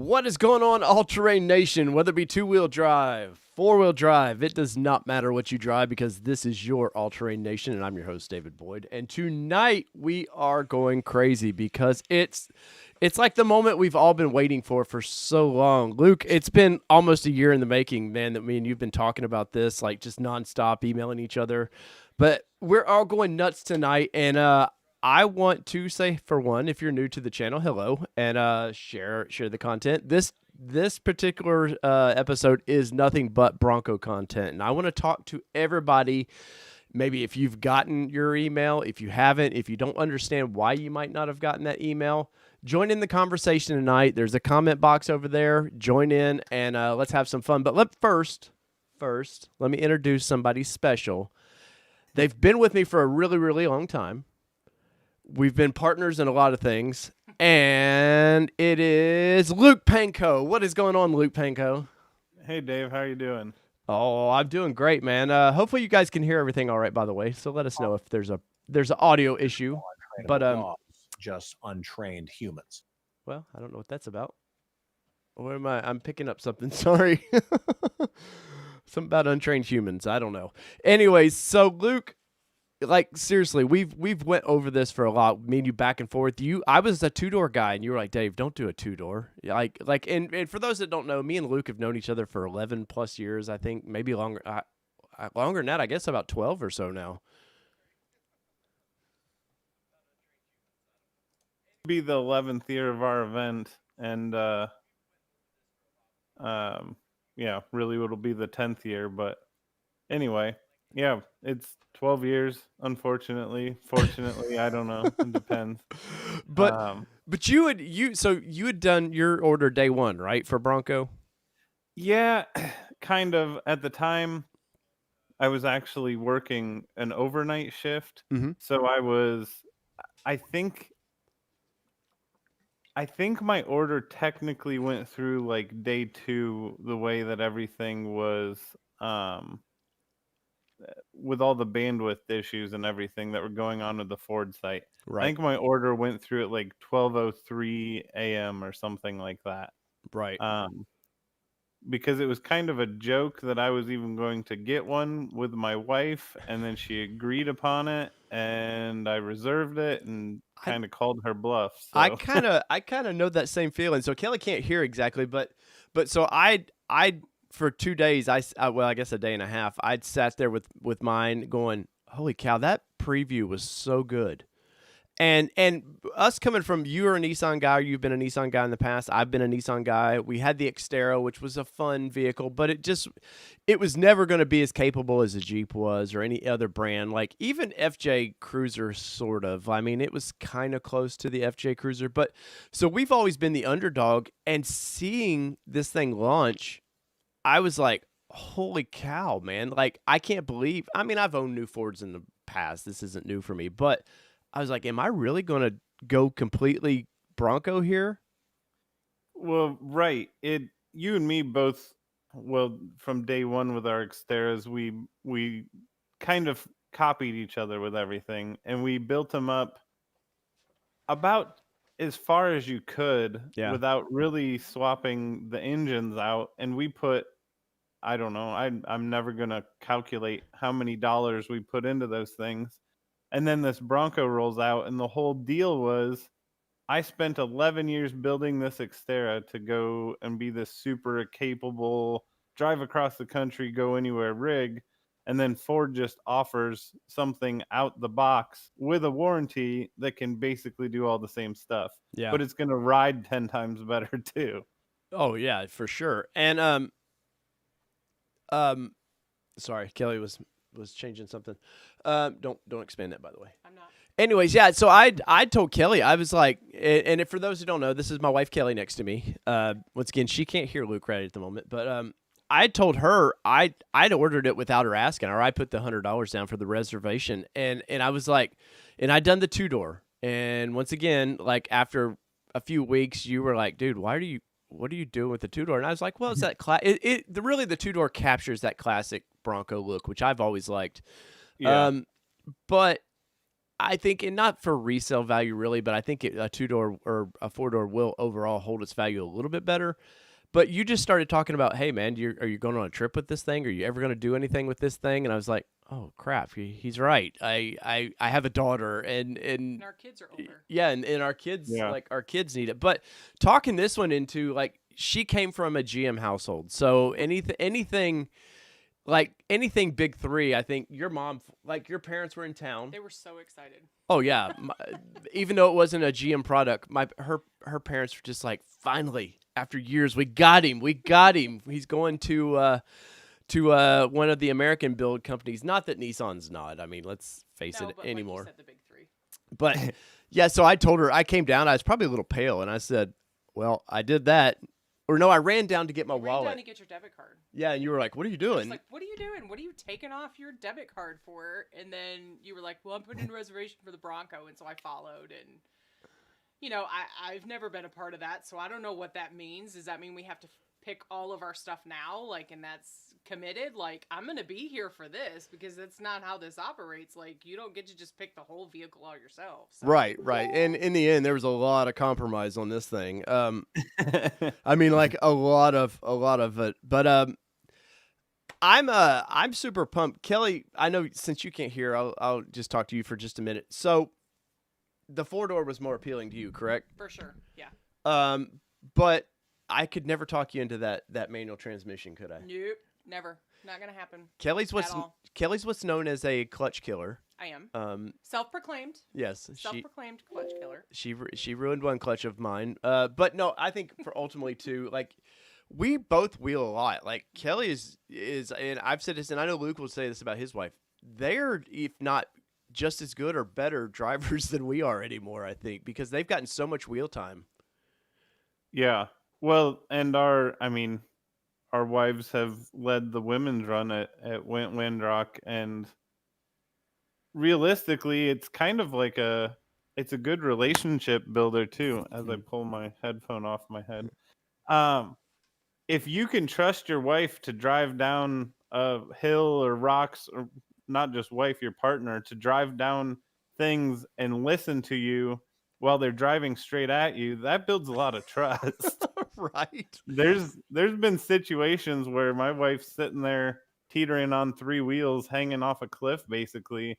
What is going on, all-terrain nation? Whether it be two-wheel drive, four-wheel drive, it does not matter what you drive because this is your all-terrain nation, and I'm your host, David Boyd. And tonight we are going crazy because it's like the moment we've all been waiting for so long. Luke, it's been almost a year in the making, man, that me and you've been talking about this, like just nonstop emailing each other. But we're all going nuts tonight, and I want to say, for one, if you're new to the channel, hello, and share the content. This particular episode is nothing but Bronco content, and I want to talk to everybody. Maybe if you've gotten your email, if you haven't, if you don't understand why you might not have gotten that email, join in the conversation tonight. There's a comment box over there. Join in, and let's have some fun. But first, let me introduce somebody special. They've been with me for a really, really long time. We've been partners in a lot of things, and it is Luke Panko. What is going on, Luke Panko? Hey, Dave. How are you doing? Oh, I'm doing great, man. Hopefully you guys can hear everything all right, by the way. So let us know if there's an audio issue. But dogs, just untrained humans. Well, I don't know what that's about. What am I? I'm picking up something. Sorry. Something about untrained humans. I don't know. Anyways, so Luke, like seriously, we've went over this for a lot. Me and you back and forth. I was a two-door guy, and you were like, Dave, don't do a two-door. And for those that don't know, me and Luke have known each other for 11 plus years. I think maybe longer. Longer than that. I guess about 12 or so now. Be the 11th year of our event, and yeah, really it'll be the 10th year. But anyway, yeah, it's 12 years. Unfortunately, fortunately, I don't know. It depends. But you had done your order day one, right, for Bronco? Yeah, kind of. At the time, I was actually working an overnight shift, so I think my order technically went through like day two, the way that everything was, with all the bandwidth issues and everything that were going on with the Ford site. Right. I think my order went through at like 12:03 a.m. or something like that. Right. Because it was kind of a joke that I was even going to get one with my wife, and then she agreed upon it, and I reserved it and kind of called her bluff. So. I kind of know that same feeling. So Kelly can't hear exactly, but so I for 2 days, I guess a day and a half, I'd sat there with mine going, holy cow, that preview was so good. And us coming from, you're a Nissan guy, you've been a Nissan guy in the past, I've been a Nissan guy. We had the Xterra, which was a fun vehicle, but it was never going to be as capable as a Jeep was or any other brand. Like even FJ Cruiser, sort of. I mean, it was kind of close to the FJ Cruiser, but so we've always been the underdog, and seeing this thing launch, I was like, holy cow, man. Like, I can't believe, I mean, I've owned new Fords in the past. This isn't new for me, but I was like, am I really going to go completely Bronco here? Well, right. You and me both, well, from day one with our Xteras, we kind of copied each other with everything, and we built them up about as far as you could without really swapping the engines out. And we put, I don't know, I'm never going to calculate how many dollars we put into those things. And then this Bronco rolls out, and the whole deal was I spent 11 years building this Xterra to go and be this super capable, drive across the country, go anywhere rig. And then Ford just offers something out the box with a warranty that can basically do all the same stuff. Yeah. But it's going to ride 10 times better too. Oh, yeah, for sure. And sorry, Kelly was changing something. Don't expand that, by the way. I'm not. Anyways, yeah. So I told Kelly, I was like, and for those who don't know, this is my wife Kelly next to me. Once again, she can't hear Luke right at the moment, but I told her I'd ordered it without her asking, or I put the $100 down for the reservation, and I was like, and I'd done the two-door, and once again, like after a few weeks, you were like, dude, what are you doing with the two-door? And I was like, well, it's that really the two-door captures that classic Bronco look, which I've always liked. Yeah. But I think, and not for resale value really, but I think a 2-door or a 4-door will overall hold its value a little bit better. But you just started talking about, hey man, are you going on a trip with this thing? Are you ever going to do anything with this thing? And I was like, oh crap, he's right. I have a daughter, and And our kids are older. yeah, and our kids, Yeah. like our kids need it. But talking this one into, like, she came from a GM household, so anything big three, I think your mom, like your parents were in town. They were so excited. Oh yeah, even though it wasn't a GM product, her parents were just like, finally, after years, we got him. He's going to one of the American build companies. Not that Nissan's not. I mean, let's face No, it but anymore. like you said, the big three. But yeah, so I told her, I came down. I was probably a little pale, and I said, "Well, I did that." Or no, I ran down to get my You ran wallet. down to get your debit card. Yeah, and you were like, "What are you I was doing?" like, what are you doing? What are you taking off your debit card for? And then you were like, well, I'm putting in a reservation for the Bronco. And so I followed. And, you know, I've never been a part of that. So I don't know what that means. Does that mean we have to pick all of our stuff now? Like, and that's committed? Like, I'm going to be here for this because that's not how this operates. Like, you don't get to just pick the whole vehicle out yourself. So. Right. And in the end, there was a lot of compromise on this thing. I mean, like a lot of it. But I'm super pumped, Kelly. I know since you can't hear, I'll just talk to you for just a minute. So, the 4-door was more appealing to you, correct? For sure. Yeah. But I could never talk you into that manual transmission, could I? Nope. Never. Not going to happen. Kelly's At all. what's known as a clutch killer. I am. Self-proclaimed. Yes, Self-proclaimed clutch killer. she ruined one clutch of mine. But no, I think for ultimately too, like we both wheel a lot. Like Kelly is, and I've said this, and I know Luke will say this about his wife. They're, if not just as good or better drivers than we are anymore, I think, because they've gotten so much wheel time. Yeah. Well, and our wives have led the women's run at Windrock, and realistically, it's kind of like it's a good relationship builder too. As I pull my headphone off my head, if you can trust your wife to drive down a hill or rocks, or not just wife, your partner, to drive down things and listen to you while they're driving straight at you, that builds a lot of trust. Right. There's been situations where my wife's sitting there teetering on 3 wheels, hanging off a cliff basically,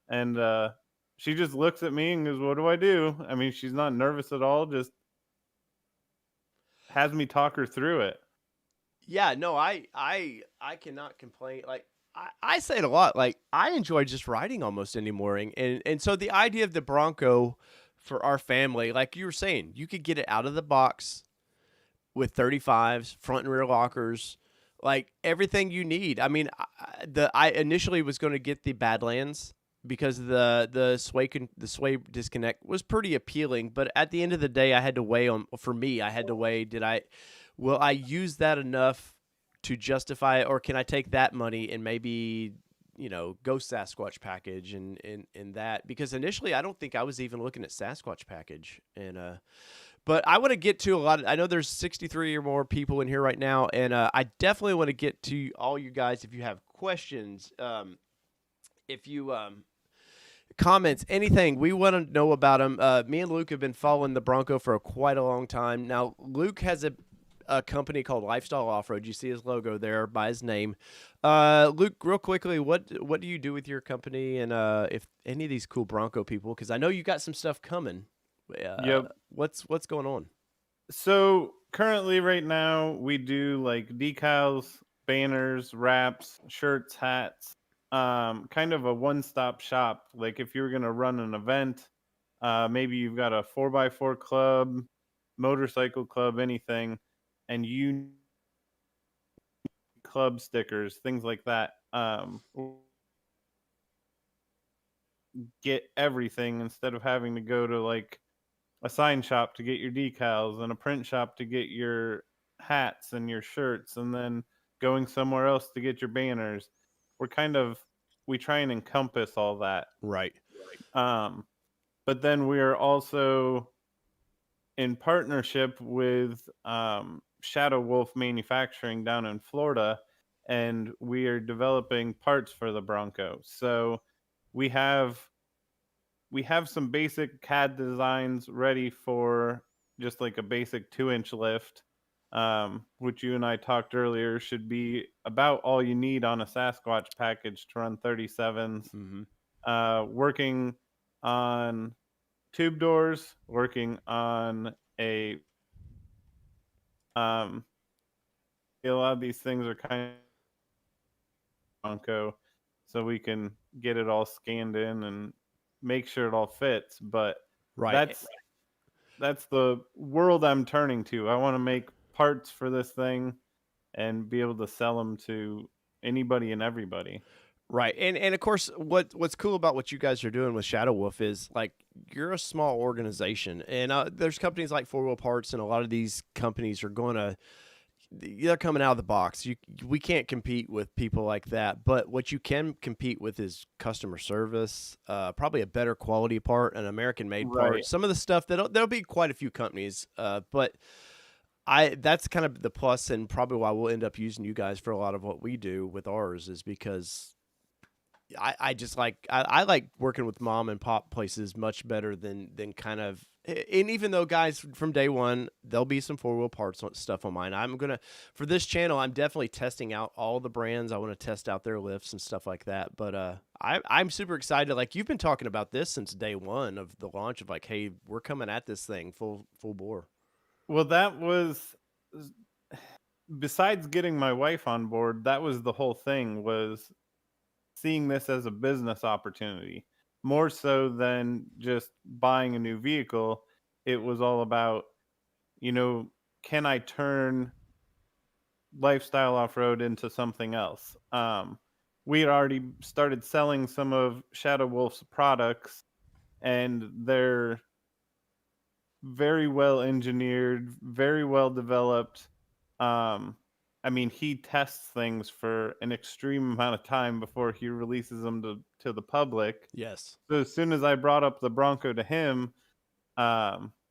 and she just looks at me and goes, "What do I do?" I mean, she's not nervous at all, just has me talk her through it. Yeah, no, I cannot complain. Like I say it a lot. Like I enjoy just riding almost any morning, and so the idea of the Bronco for our family, like you were saying, you could get it out of the box with 35s, front and rear lockers, like everything you need. I mean, I initially was going to get the Badlands because the sway disconnect was pretty appealing, but at the end of the day, I had to weigh on. For me, I had to weigh: will I use that enough to justify it, or can I take that money and maybe, go Sasquatch package and that? Because initially, I don't think I was even looking at Sasquatch package, and but I want to get to a lot of, I know there's 63 or more people in here right now, and I definitely want to get to all you guys if you have questions, if you comments, anything we want to know about them. Me and Luke have been following the Bronco for quite a long time now. Luke has a company called Lifestyle Offroad. You see his logo there by his name. Luke, real quickly, what do you do with your company, and if any of these cool Bronco people, because I know you got some stuff coming. Yep. What's going on? So currently, right now, we do like decals, banners, wraps, shirts, hats. Kind of a one-stop shop. Like if you were gonna run an event, maybe you've got a 4x4 club, motorcycle club, anything, and you club stickers, things like that. Get everything instead of having to go to like a sign shop to get your decals and a print shop to get your hats and your shirts, and then going somewhere else to get your banners. We try and encompass all that. Right. But then we are also in partnership with Shadow Wolf Manufacturing down in Florida, and we are developing parts for the Bronco. So we have we have some basic CAD designs ready for just like a basic 2-inch lift, which you and I talked earlier should be about all you need on a Sasquatch package to run 37s. Mm-hmm. Working on tube doors, working on um, a lot of these things are kind of Bronco, so we can get it all scanned in and make sure it all fits. But Right. that's the world I'm turning to. I want to make parts for this thing and be able to sell them to anybody and everybody. Right. And of course what's cool about what you guys are doing with Shadow Wolf is like you're a small organization and there's companies like Four Wheel Parts and a lot of these companies are going to they're coming out of the box. We can't compete with people like that, but what you can compete with is customer service, probably a better quality part, an American made part. Right. Some of the stuff there'll be quite a few companies, but that's kind of the plus and probably why we'll end up using you guys for a lot of what we do with ours is because I just I like working with mom and pop places much better than kind of and even though guys from day one there'll be some four wheel parts stuff on mine. I'm gonna for this channel I'm definitely testing out all the brands. I want to test out their lifts and stuff like that. But I'm super excited. Like you've been talking about this since day one of the launch of like, hey, we're coming at this thing full bore. Well, that was besides getting my wife on board, that was the whole thing was seeing this as a business opportunity more so than just buying a new vehicle. It was all about, can I turn lifestyle off-road into something else? We had already started selling some of Shadow Wolf's products, and they're very well engineered, very well developed. I mean, he tests things for an extreme amount of time before he releases them to the public. Yes. So as soon as I brought up the Bronco to him,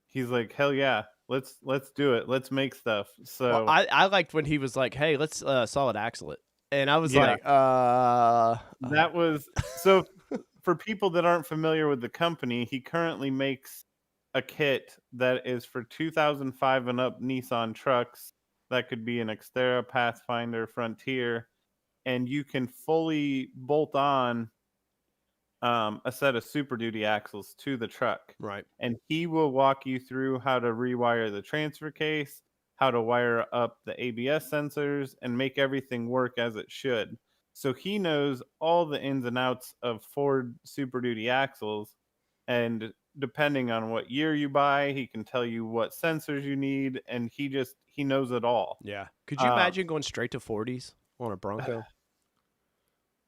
he's like, "Hell yeah, let's do it. Let's make stuff." Well, So I liked when he was like, hey, let's solid axle it. And I was yeah, like, that was so. For people that aren't familiar with the company, he currently makes a kit that is for 2005 and up Nissan trucks. That could be an Xterra, Pathfinder, Frontier, and you can fully bolt on a set of Super Duty axles to the truck. right. And he will walk you through how to rewire the transfer case, how to wire up the ABS sensors, and make everything work as it should. So he knows all the ins and outs of Ford Super Duty axles. And depending on what year you buy, he can tell you what sensors you need. And he knows it all. Yeah. Could you Um, imagine going straight to 40s on a Bronco?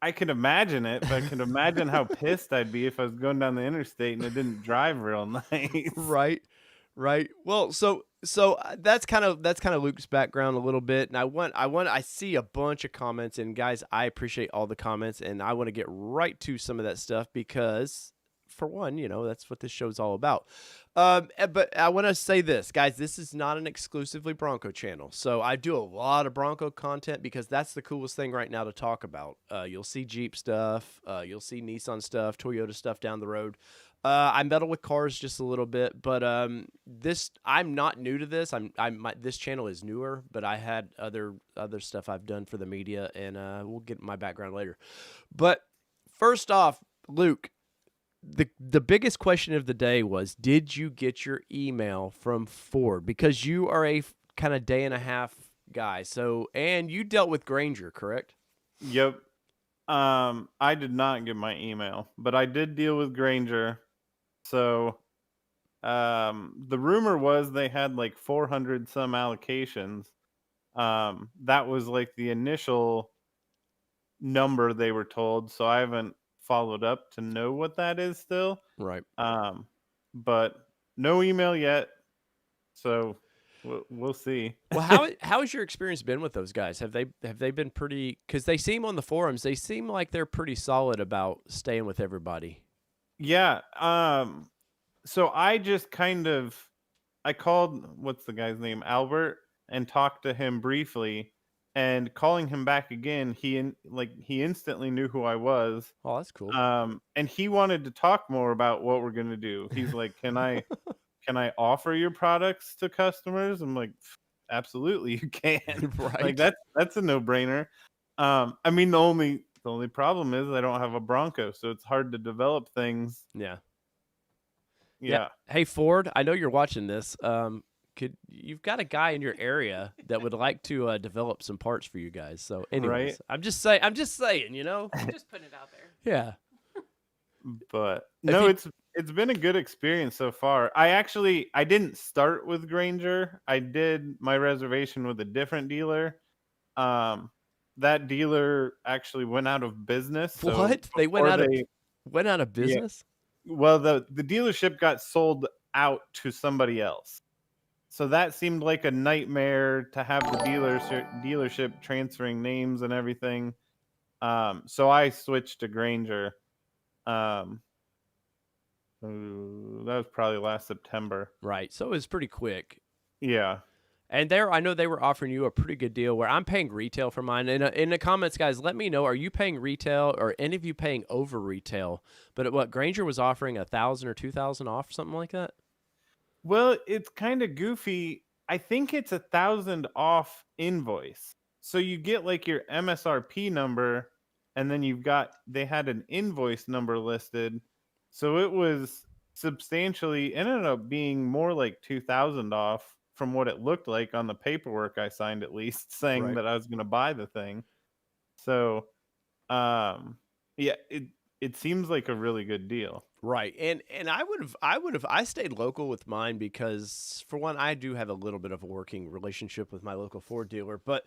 I can imagine it, but I can imagine how pissed I'd be if I was going down the interstate and it didn't drive real nice. Right. Right. Well, so that's kind of Luke's background a little bit, and I see a bunch of comments, and guys, I appreciate all the comments, and I want to get right to some of that stuff because, for one, that's what this show's all about. But I want to say this, guys, this is not an exclusively Bronco channel, so I do a lot of Bronco content because that's the coolest thing right now to talk about. You'll see Jeep stuff, you'll see Nissan stuff, Toyota stuff down the road. I meddle with cars just a little bit, but I'm not new to this. This channel is newer, but I had other stuff I've done for the media, and we'll get my background later. But first off, Luke, the biggest question of the day was, did you get your email from Ford? Because you are a kind of day and a half guy, and you dealt with Granger, correct? Yep. I did not get my email, but I did deal with Granger. So, the rumor was they had like 400 some allocations. That was like the initial number they were told. So I haven't followed up to know what that is still. Right. But no email yet. So we'll see. Well, how has your experience been with those guys? Have they been pretty? Because they seem on the forums, they seem like they're pretty solid about staying with everybody. Yeah. So I just I called, what's the guy's name, Albert, and talked to him briefly, and calling him back again, he instantly knew who I was. Oh, that's cool. And he wanted to talk more about what we're gonna do. He's like, can I offer your products to customers? I'm like, absolutely, you can. Like Right. that's a no brainer. I mean, the only problem is I don't have a Bronco, so it's hard to develop things. Yeah. Yeah, Hey Ford, I know you're watching this. You've got a guy in your area that would like to develop some parts for you guys. So, anyways, right. I'm just saying, Just putting it out there. Yeah. But If no, you- it's been a good experience so far. I didn't start with Granger. I did my reservation with a different dealer. Um, that dealer actually went out of business. So What? They before they, went out of yeah, business? well, the dealership got sold out to somebody else. So that seemed like a nightmare to have the dealership transferring names and everything. So I switched to Granger. Um, that was probably last September. Right. So it was pretty quick. Yeah. And I know they were offering you a pretty good deal where I'm paying retail for mine. In the comments, guys, let me know, are you paying retail or any of you paying over retail? But what Granger was offering 1,000 or 2,000 off, something like that. Well, it's kind of goofy. I think it's 1,000 off invoice. So you get like your MSRP number, and then they had an invoice number listed. So it was ended up being more like 2,000 off from what it looked like on the paperwork I signed, at least saying Right. that I was going to buy the thing. So, yeah, it seems like a really good deal. Right. And I stayed local with mine because for one, I do have a little bit of a working relationship with my local Ford dealer. But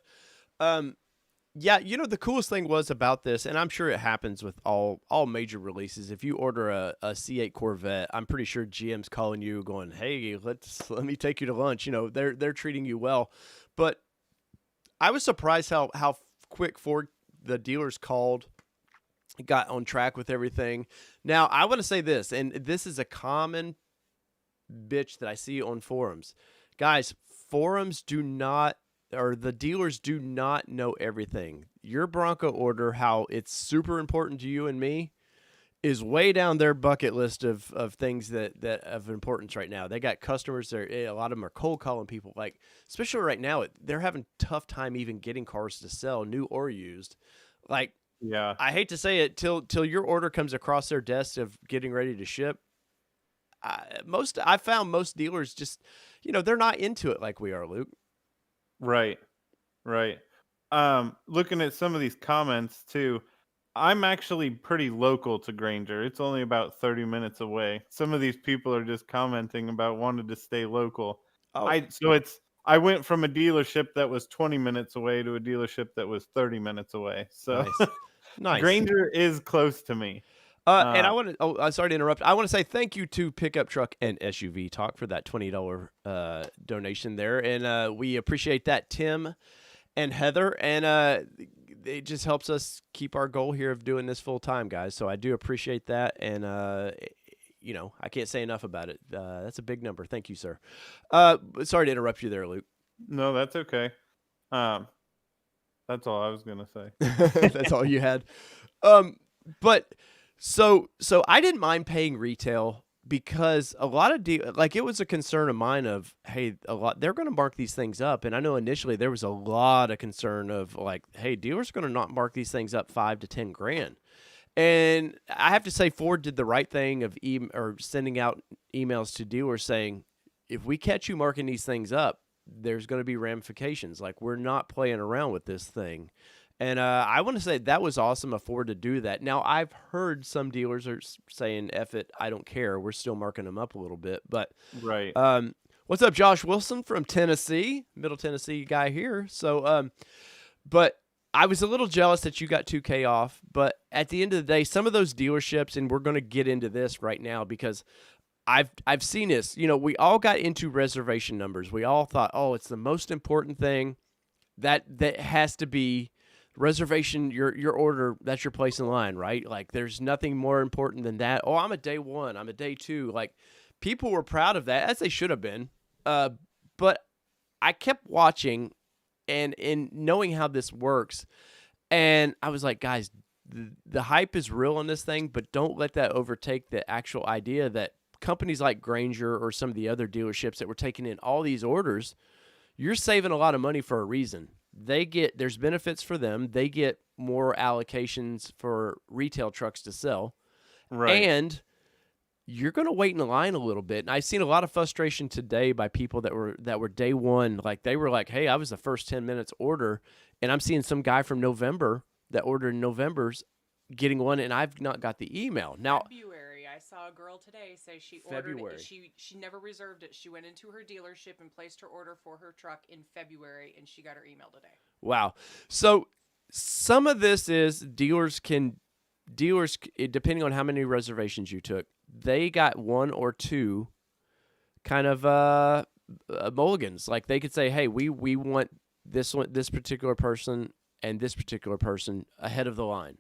yeah, the coolest thing was about this, and I'm sure it happens with all major releases. If you order a C8 Corvette, I'm pretty sure GM's calling you going, "Hey, let me take you to lunch." They're treating you well. But I was surprised how quick Ford the dealers called, got on track with everything. Now, I want to say this, and this is a common bitch that I see on forums. Guys, forums do not, or the dealers do not know everything. Your Bronco order, how it's super important to you and me, is way down their bucket list of things that of importance right now. They got customers there. A lot of them are cold calling people, like, especially right now, they're having tough time even getting cars to sell, new or used. Like, Yeah. I hate to say it, till your order comes across their desk of getting ready to ship. I found most dealers just, they're not into it like we are, Luke. Right. Right. Looking at some of these comments too, I'm actually pretty local to Granger. It's only about 30 minutes away. Some of these people are just commenting about wanting to stay local. Oh, I went from a dealership that was 20 minutes away to a dealership that was 30 minutes away. So nice, nice. Granger is close to me. And I want to. Oh, sorry to interrupt. I want to say thank you to Pickup Truck and SUV Talk for that $20 donation there, and we appreciate that, Tim and Heather, and it just helps us keep our goal here of doing this full time, guys. So I do appreciate that, and I can't say enough about it. That's a big number. Thank you, sir. Sorry to interrupt you there, Luke. No, that's okay. That's all I was gonna say. That's all you had. But so I didn't mind paying retail because a lot of it was a concern of mine of, hey, they're going to mark these things up, and I know initially there was a lot of concern of like, hey, dealers are going to not mark these things up $5,000 to $10,000. And I have to say Ford did the right thing of sending out emails to dealers saying, if we catch you marking these things up, there's going to be ramifications. Like, we're not playing around with this thing. And I want to say that was awesome of Ford to do that. Now, I've heard some dealers are saying, F it, I don't care. We're still marking them up a little bit. But Right. What's up, Josh Wilson from Tennessee, Middle Tennessee guy here. So, but I was a little jealous that you got 2K off. But at the end of the day, some of those dealerships, and we're going to get into this right now because I've seen this. We all got into reservation numbers. We all thought, oh, it's the most important thing. That has to be reservation, your order, that's your place in line, right? Like, there's nothing more important than that. Oh, I'm a day one, I'm a day two. Like, people were proud of that, as they should have been. But I kept watching, and in knowing how this works, and I was like, guys, the hype is real on this thing, but don't let that overtake the actual idea that companies like Granger or some of the other dealerships that were taking in all these orders, you're saving a lot of money for a reason. There's benefits for them. They get more allocations for retail trucks to sell. Right. And you're going to wait in line a little bit. And I've seen a lot of frustration today by people that were day one. Like, they were like, hey, I was the first 10 minutes order. And I'm seeing some guy from November that ordered in November's getting one, and I've not got the email. Now, February, I saw a girl today say she ordered February. it. She never reserved it. She went into her dealership and placed her order for her truck in February, and she got her email today. wow. So some of this is dealers, depending on how many reservations you took, they got one or two kind of mulligans. Like, they could say, hey, we want this particular person and this particular person ahead of the line.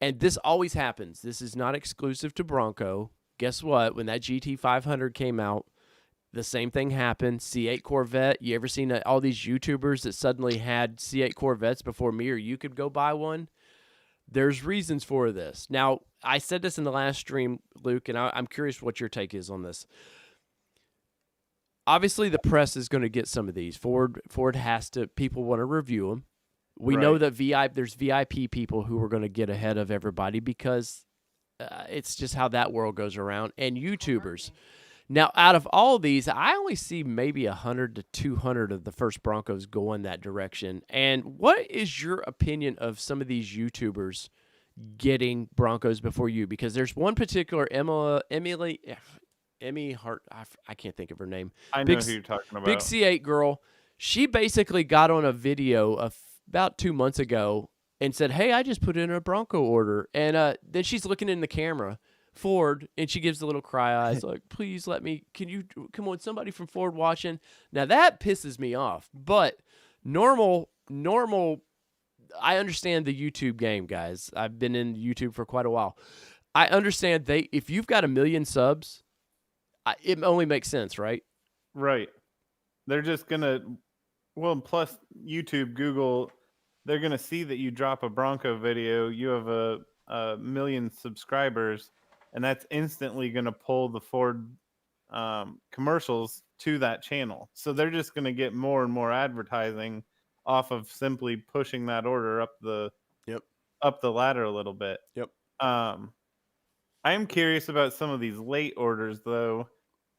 And this always happens. This is not exclusive to Bronco. Guess what? When that GT500 came out, the same thing happened. C8 Corvette. You ever seen all these YouTubers that suddenly had C8 Corvettes before me or you could go buy one? There's reasons for this. Now, I said this in the last stream, Luke, and I'm curious what your take is on this. Obviously, the press is going to get some of these. Ford has to. People want to review them. We know that there's VIP people who are going to get ahead of everybody because it's just how that world goes around. And YouTubers. Now, out of all these, I only see maybe 100 to 200 of the first Broncos going that direction. And what is your opinion of some of these YouTubers getting Broncos before you? Because there's one particular Emmy Hart. I can't think of her name. I know who you're talking about. Big C8 girl. She basically got on a video of about 2 months ago and said, hey, I just put in a Bronco order. And then she's looking in the camera, Ford, and she gives the little cry eyes like, please let me, come on, somebody from Ford watching. Now that pisses me off, but normal, I understand the YouTube game, guys. I've been in YouTube for quite a while. I understand if you've got 1 million subs, it only makes sense, right? Right. They're just going to, well, plus YouTube, Google, they're going to see that you drop a Bronco video, you have a 1 million subscribers, and that's instantly going to pull the Ford commercials to that channel. So they're just going to get more and more advertising off of simply pushing that order up the ladder a little bit. Yep. I am curious about some of these late orders, though.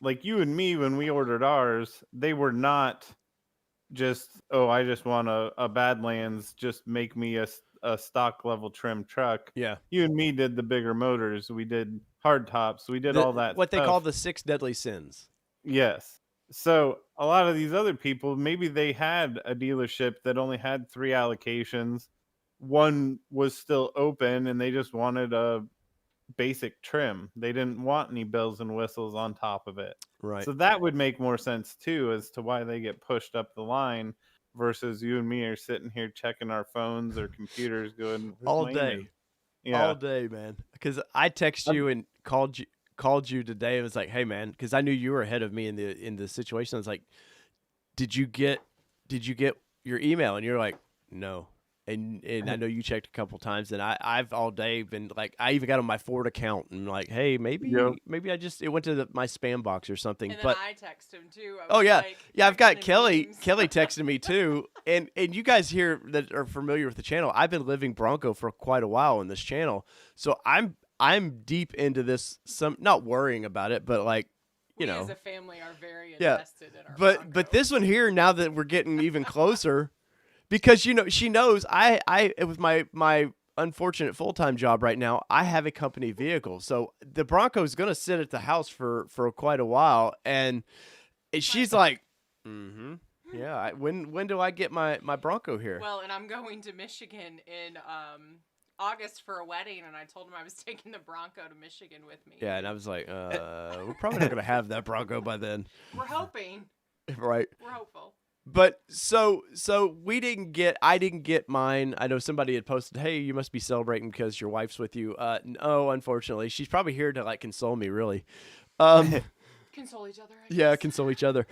Like you and me, when we ordered ours, they were not just, oh, I just want a Badlands, just make me a stock level trim truck. Yeah. You and me did the bigger motors. We did hard tops. We did all that what stuff. they call the 6 deadly sins. Yes. So a lot of these other people, maybe they had a dealership that only had 3 allocations. One was still open and they just wanted a basic trim. They didn't want any bells and whistles on top of it. Right. So that would make more sense too, as to why they get pushed up the line versus you and me are sitting here checking our phones or computers going all day. Yeah. All day, man. Because I texted you and called you today and was like, hey man, because I knew you were ahead of me in the situation. I was like, did you get your email? And you're like, no. And I know you checked a couple times, and I've all day been like, I even got on my Ford account and like, hey, maybe it went to my spam box or something. And then but I text him too. I've got Kelly. Memes. Kelly texted me too, and you guys here that are familiar with the channel, I've been living Bronco for quite a while in this channel, so I'm deep into this. Not worrying about it, but like, you know, as a family are very invested in our Bronco. But this one here, now that we're getting even closer. Because, you know, she knows I with my unfortunate full-time job right now, I have a company vehicle. So the Bronco is going to sit at the house for quite a while. And she's like, yeah, when do I get my Bronco here? Well, and I'm going to Michigan in August for a wedding, and I told him I was taking the Bronco to Michigan with me. Yeah, and I was like, we're probably not going to have that Bronco by then. We're hoping. Right. We're hopeful. But so I didn't get mine. I know somebody had posted, hey, you must be celebrating because your wife's with you. No, unfortunately. She's probably here to like console me, really. Console each other, I guess. Yeah, console each other.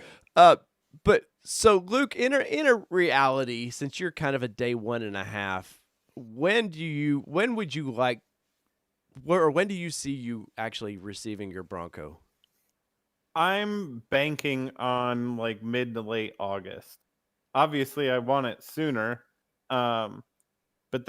But so Luke, in a reality, since you're kind of a day 1.5, when would you like, or when do you see you actually receiving your Bronco? I'm banking on like mid to late August. Obviously, I want it sooner. Um, but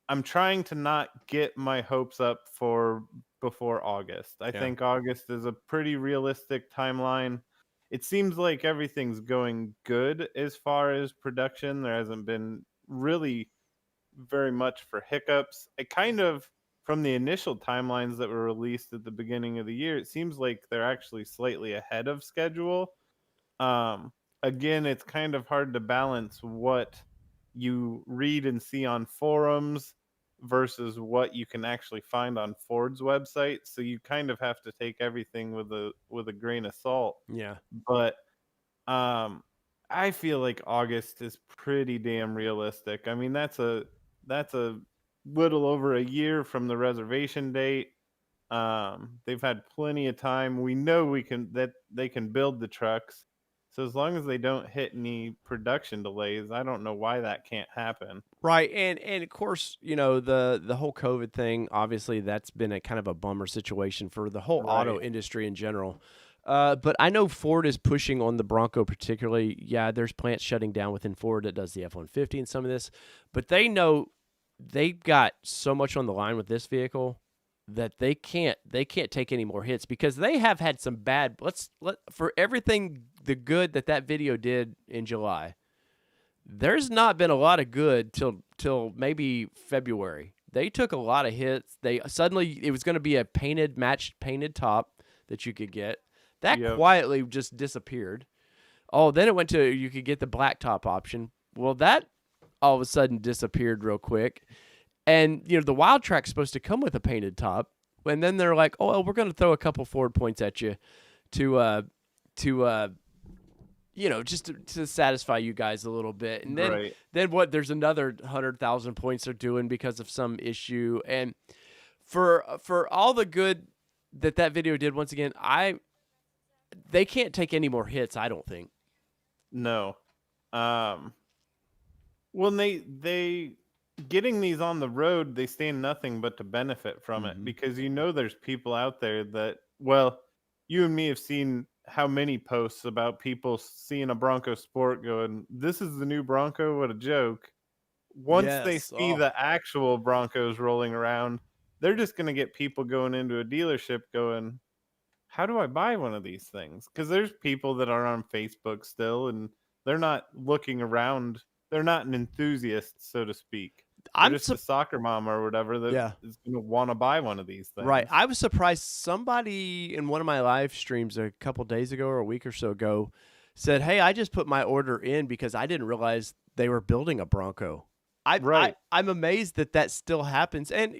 I'm trying to not get my hopes up for before August. I Yeah. think August is a pretty realistic timeline. It seems like everything's going good as far as production. There hasn't been really very much for hiccups. It kind of, from the initial timelines that were released at the beginning of the year, it seems like they're actually slightly ahead of schedule. Again, it's kind of hard to balance what you read and see on forums versus what you can actually find on Ford's website. So you kind of have to take everything with a grain of salt. Yeah. But I feel like August is pretty damn realistic. I mean, that's a little over a year from the reservation date. They've had plenty of time. We know that they can build the trucks. So as long as they don't hit any production delays, I don't know why that can't happen. Right, and of course, the whole COVID thing. Obviously, that's been a kind of a bummer situation for the whole auto Right. industry in general. But I know Ford is pushing on the Bronco particularly. Yeah, there's plants shutting down within Ford that does the F-150 and some of this, but they know they've got so much on the line with this vehicle that they can't take any more hits because they have had some bad. For everything the good that video did in July. There's not been a lot of good till maybe February. They took a lot of hits. They suddenly it was going to be a matched painted top that you could get. That Yep. quietly just disappeared. Oh, then it went to you could get the black top option. Well, that all of a sudden disappeared real quick. And the Wild Track's supposed to come with a painted top, and then they're like, "Oh, well, we're going to throw a couple Ford points at you to just to satisfy you guys a little bit." And then Right. then what? There's another 100,000 points they're doing because of some issue. And for all the good that video did, once again, they can't take any more hits. I don't think. No. Um well, they getting these on the road, they stand nothing but to benefit from it Mhm. because there's people out there that, well, you and me have seen how many posts about people seeing a Bronco Sport going, "This is the new Bronco, what a joke." Once they Yes. see Oh, the actual Broncos rolling around, they're just going to get people going into a dealership going, "How do I buy one of these things?" Because there's people that are on Facebook still, and they're not looking around. They're not an enthusiast, so to speak. They're I'm just a soccer mom or whatever that yeah. is going to want to buy one of these Right. things. I was surprised somebody in one of my live streams a couple days ago or a week or so ago said, "Hey, I just put my order in because I didn't realize they were building a Bronco." Right. I'm amazed that still happens. And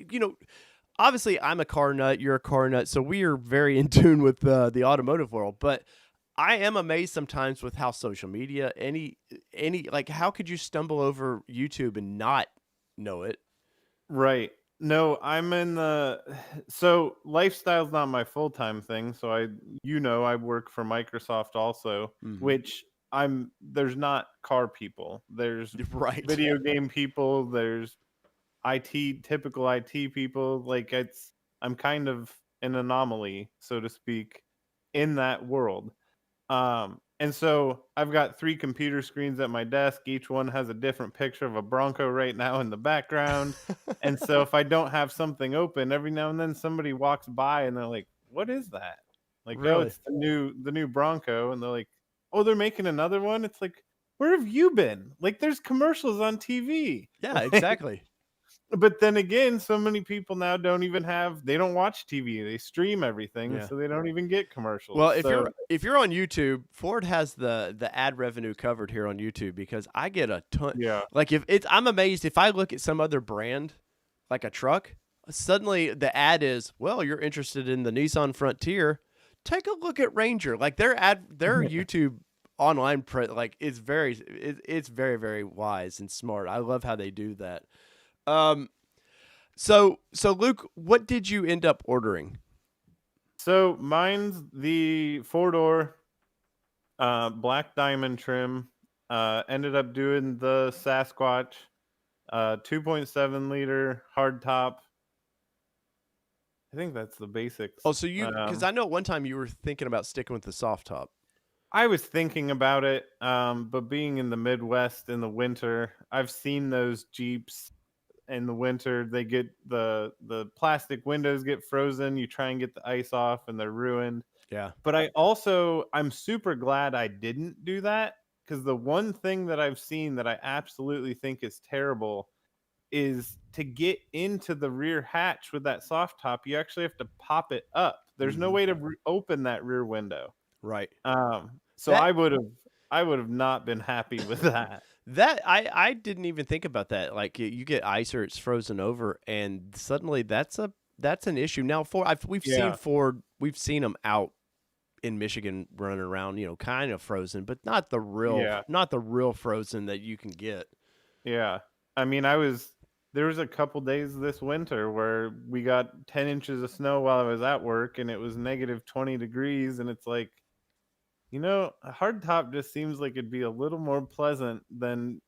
obviously I'm a car nut, you're a car nut, so we are very in tune with the automotive world, but I am amazed sometimes with how social media like how could you stumble over YouTube and not know it? Right. No, I'm in the so lifestyle's not my full-time thing, so I work for Microsoft also, Mhm. which there's not car people. There's Right. video game people, there's typical IT people. Like I'm kind of an anomaly, so to speak, in that world. And so I've got 3 computer screens at my desk. Each one has a different picture of a Bronco right now in the background. And so if I don't have something open, every now and then somebody walks by and they're like, "What is that?" Like, "Oh, Really? it's the new Bronco." And they're like, "Oh, they're making another one?" It's like, "Where have you been?" Like, there's commercials on TV. Yeah, Like, exactly. but then again, so many people now they don't watch TV. They stream everything, Yeah. so they don't even get Well, commercials. if So, you're on YouTube, Ford has the ad revenue covered here on YouTube because I get a ton. yeah. Like if it's, I'm amazed if I look at some other brand, like a truck, suddenly the ad is, well, you're interested in the Nissan Frontier, take a look at Ranger. Like their YouTube online like it's very very wise and smart. I love how they do that. Um, so Luke, what did you end up ordering? So mine's the 4-door Black diamond trim. Ended up doing the Sasquatch. 2.7 liter hard top. I think that's the basics. Oh, so because I know at one time you were thinking about sticking with the soft top. I was thinking about it, but being in the Midwest in the winter, I've seen those Jeeps in the winter. They get the plastic windows get frozen. You try and get the ice off, and they're ruined. Yeah. But I'm super glad I didn't do that, because the one thing that I've seen that I absolutely think is terrible is to get into the rear hatch with that soft top. You actually have to pop it up. There's no way to open that rear window. Right. So That- I would have not been happy with that. That I didn't even think about that. Like you get ice or it's frozen over, and suddenly that's an issue. Now we've seen Yeah. Ford, we've seen them out in Michigan running around, kind of frozen, but not the real frozen that you can get. Yeah. I mean, there was a couple days this winter where we got 10 inches of snow while I was at work, and it was negative 20 degrees, and it's like, a hard top just seems like it'd be a little more pleasant than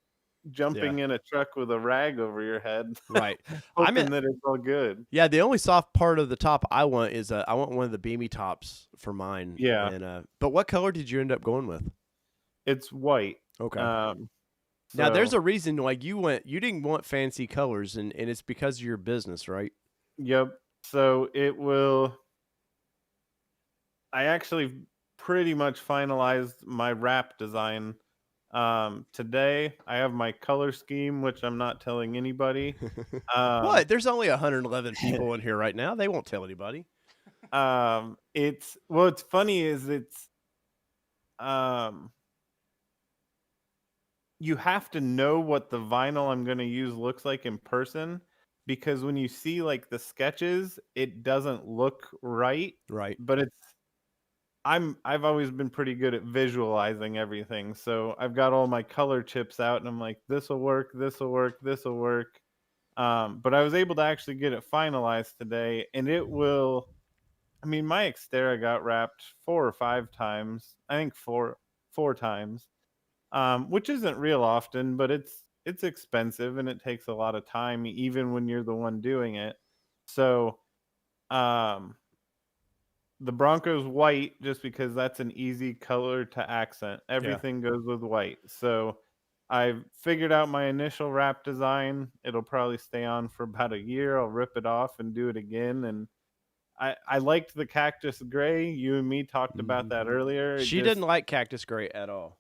jumping in a truck with a rag over your head. Right. Hoping that it's all good. Yeah, the only soft part of the top I want is I want one of the beamy tops for mine. Yeah. And but what color did you end up going with? It's white. Okay. So, Now there's a reason like you didn't want fancy colors, and it's because of your business, right? Yep. So I actually pretty much finalized my wrap design. Today I have my color scheme, which I'm not telling anybody. What? There's only 111 people in here right now. They won't tell anybody. What's funny is you have to know what the vinyl I'm going to use looks like in person, because when you see like the sketches, it doesn't look right. Right. But I've always been pretty good at visualizing everything. So I've got all my color chips out, and I'm like, this will work, this will work, this will work. But I was able to actually get it finalized today, and it will. I mean, my Xterra got wrapped 4 or 5 times. I think four times, which isn't real often, but it's expensive and it takes a lot of time, even when you're the one doing it. So, the Bronco's white just because that's an easy color to accent. Everything goes with white. So I've figured out my initial wrap design. It'll probably stay on for about a year. I'll rip it off and do it again. And I liked the cactus gray. You and me talked about that earlier. She didn't like cactus gray at all.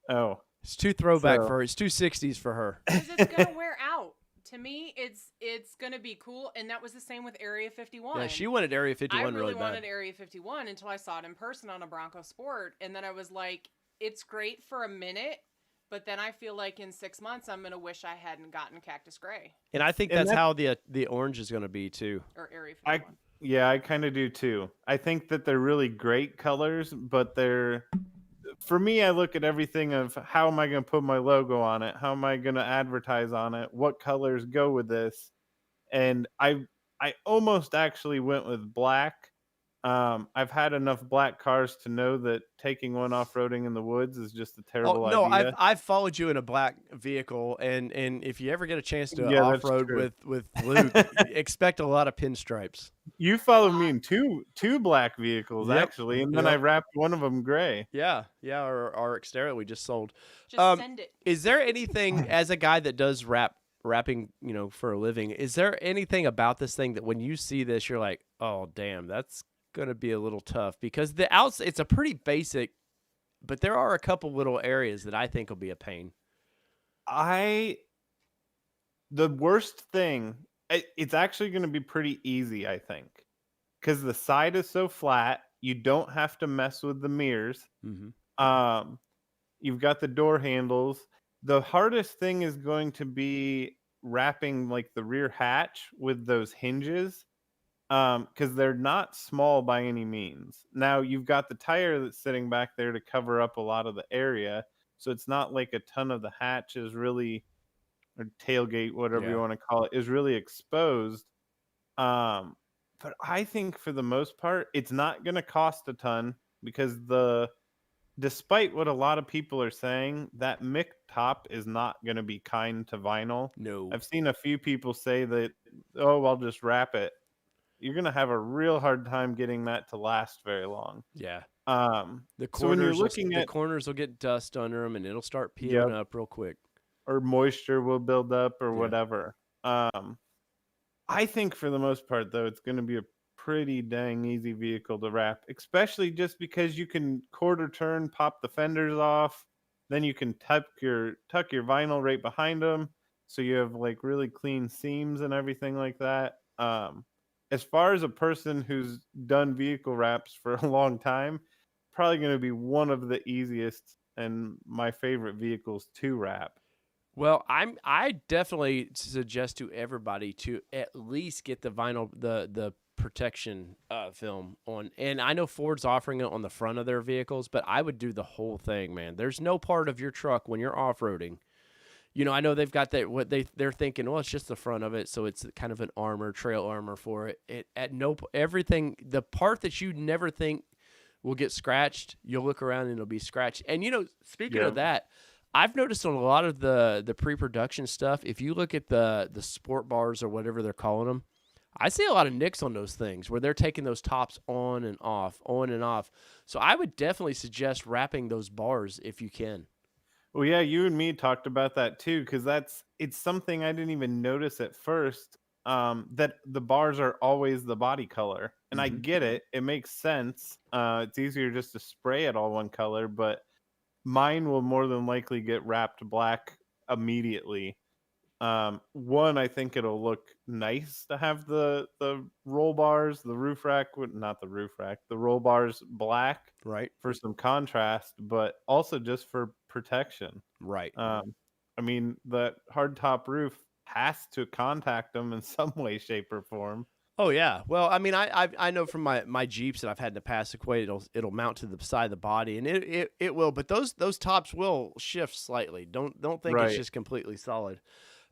Oh. It's too throwback for her. It's too 60s for her. Because it's gonna wear out. To me, it's gonna be cool, and that was the same with Area 51. Yeah, she wanted Area 51 I really bad. wanted Area 51 until I saw it in person on a Bronco Sport, and then I was like, it's great for a minute, but then I feel like in 6 months I'm gonna wish I hadn't gotten Cactus Gray. And I think that's how the orange is gonna be too. Or Area 51. Yeah, I kind of do too. I think that they're really great colors, but for me, I look at everything of how am I going to put my logo on it? How am I going to advertise on it? What colors go with this? And I almost actually went with black. I've had enough black cars to know that taking one off-roading in the woods is just a terrible idea. No, I've followed you in a black vehicle, and if you ever get a chance to off-road with Luke, expect a lot of pinstripes. You followed me in two black vehicles, actually, and then I wrapped one of them gray. Yeah, our Xterra we just sold. Just send it. Is there anything, as a guy that does wrapping, for a living, is there anything about this thing that when you see this, you're like, oh, damn, that's going to be a little tough? Because it's a pretty basic, but there are a couple little areas that I think will be a pain. The worst thing, it's actually going to be pretty easy, I think, because the side is so flat, you don't have to mess with the mirrors. Mm-hmm. You've got the door handles. The hardest thing is going to be wrapping like the rear hatch with those hinges, because they're not small by any means. Now you've got the tire that's sitting back there to cover up a lot of the area, so it's not like a ton of the hatch is really, or tailgate, whatever you want to call it, is really exposed. But I think for the most part, it's not going to cost a ton, because the despite what a lot of people are saying, that mick top is not going to be kind to vinyl. No. I've seen a few people say that, oh, I'll just wrap it. You're going to have a real hard time getting that to last very long. Yeah. The So when you're corners, looking at, corners will get dust under them, and it'll start peeling yep, up real quick. or moisture will build up or Yeah. whatever. I think for the most part, though, it's going to be a pretty dang easy vehicle to wrap, especially just because you can quarter turn, pop the fenders off, then you can tuck your vinyl right behind them, so you have like really clean seams and everything like that. As far as a person who's done vehicle wraps for a long time, probably going to be one of the easiest and my favorite vehicles to wrap. Well, I definitely suggest to everybody to at least get the vinyl the protection film on. And I know Ford's offering it on the front of their vehicles, but I would do the whole thing, man. There's no part of your truck when you're off-roading. You know, I know they've got that what they're thinking, well, it's just the front of it, so it's kind of an trail armor for it. It at no everything the part that you never think will get scratched, you'll look around and it'll be scratched. And you know, speaking of that, I've noticed on a lot of the pre-production stuff, if you look at the sport bars or whatever they're calling them, I see a lot of nicks on those things where they're taking those tops on and off, on and off. So I would definitely suggest wrapping those bars if you can. Well, yeah, you and me talked about that too, because it's something I didn't even notice at first. That the bars are always the body color, and I get it; it makes sense. It's easier just to spray it all one color, but mine will more than likely get wrapped black immediately. One, I think it'll look nice to have the roll bars, the roof rack, not the roof rack, the roll bars black, Right. for some contrast, but also just for protection. Right. I mean, the hardtop roof has to contact them in some way, shape, or form. Oh yeah. Well, I mean, I know from my Jeeps that I've had in the past, it'll mount to the side of the body, and it will. But those tops will shift slightly. Don't think it's Right. just completely solid.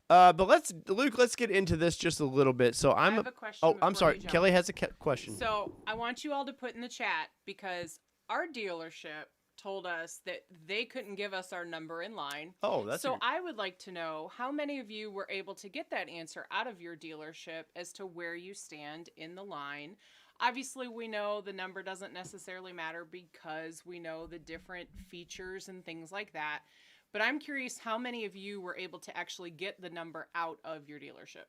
But let's get into this just a little bit. So I have a question. Oh, I'm before sorry. you jump. Kelly has a question. So I want you all to put in the chat, because our dealership told us that they couldn't give us our number in line. Oh, that's so I would like to know how many of you were able to get that answer out of your dealership as to where you stand in the line. Obviously, we know the number doesn't necessarily matter because we know the different features and things like that. But I'm curious how many of you were able to actually get the number out of your dealership.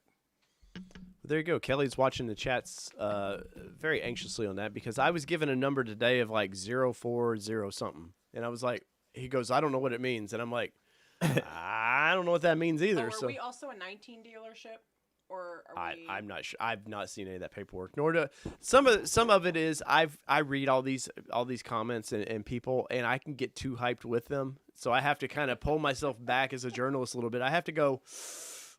There you go. Kelly's watching the chats very anxiously on that, because I was given a number today of like 040 something. And I was like, he goes, I don't know what it means. And I'm like, I don't know what that means either. Are we also a 19 dealership? Or are we... I'm not sure. I've not seen any of that paperwork. Nor do some of it is I read all these comments and people, and I can get too hyped with them. So I have to kind of pull myself back as a journalist a little bit. I have to go,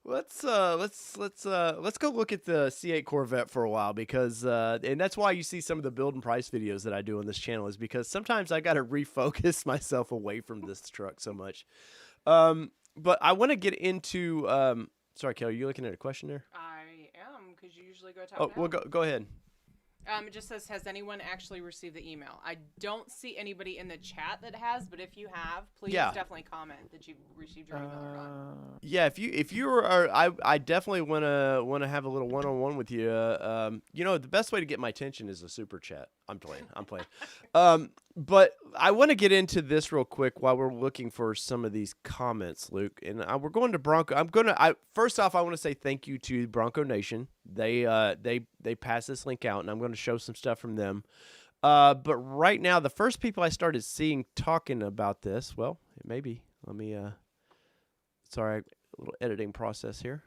let's go look at the C8 Corvette for a while, because and that's why you see some of the build and price videos that I do on this channel, is because sometimes I got to refocus myself away from this truck so much. But I want to get into sorry, Kelly, are you looking at a question there? I am, because you usually go top Oh, down. well, go ahead. It just says, has anyone actually received the email? I don't see anybody in the chat that has, but if you have, please definitely comment that you've received your email or not. Yeah, if you are, I definitely wanna have a little one-on-one with you. You know, the best way to get my attention is a super chat. I'm playing. But I want to get into this real quick while we're looking for some of these comments, Luke. And we're going to Bronco. First off, I want to say thank you to Bronco Nation. They passed this link out, and I'm going to show some stuff from them. But right now, the first people I started seeing talking about this, well, maybe let me. Sorry, a little editing process here.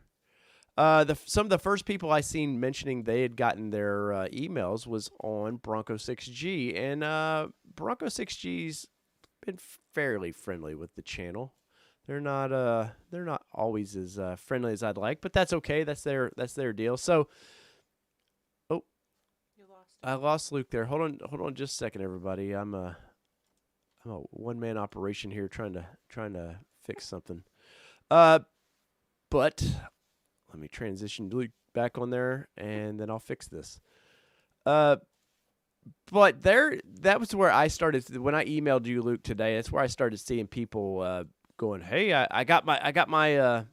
Some of the first people I seen mentioning they had gotten their emails was on Bronco 6G, and Bronco 6G's been fairly friendly with the channel. They're not always as friendly as I'd like, but that's okay. That's their deal. So, oh, You lost I lost Luke there. Hold on just a second, everybody. I'm a one-man operation here trying to fix something. But let me transition Luke back on there, and then I'll fix this. But that was where I started when I emailed you, Luke, today. That's where I started seeing people going, "Hey, I got my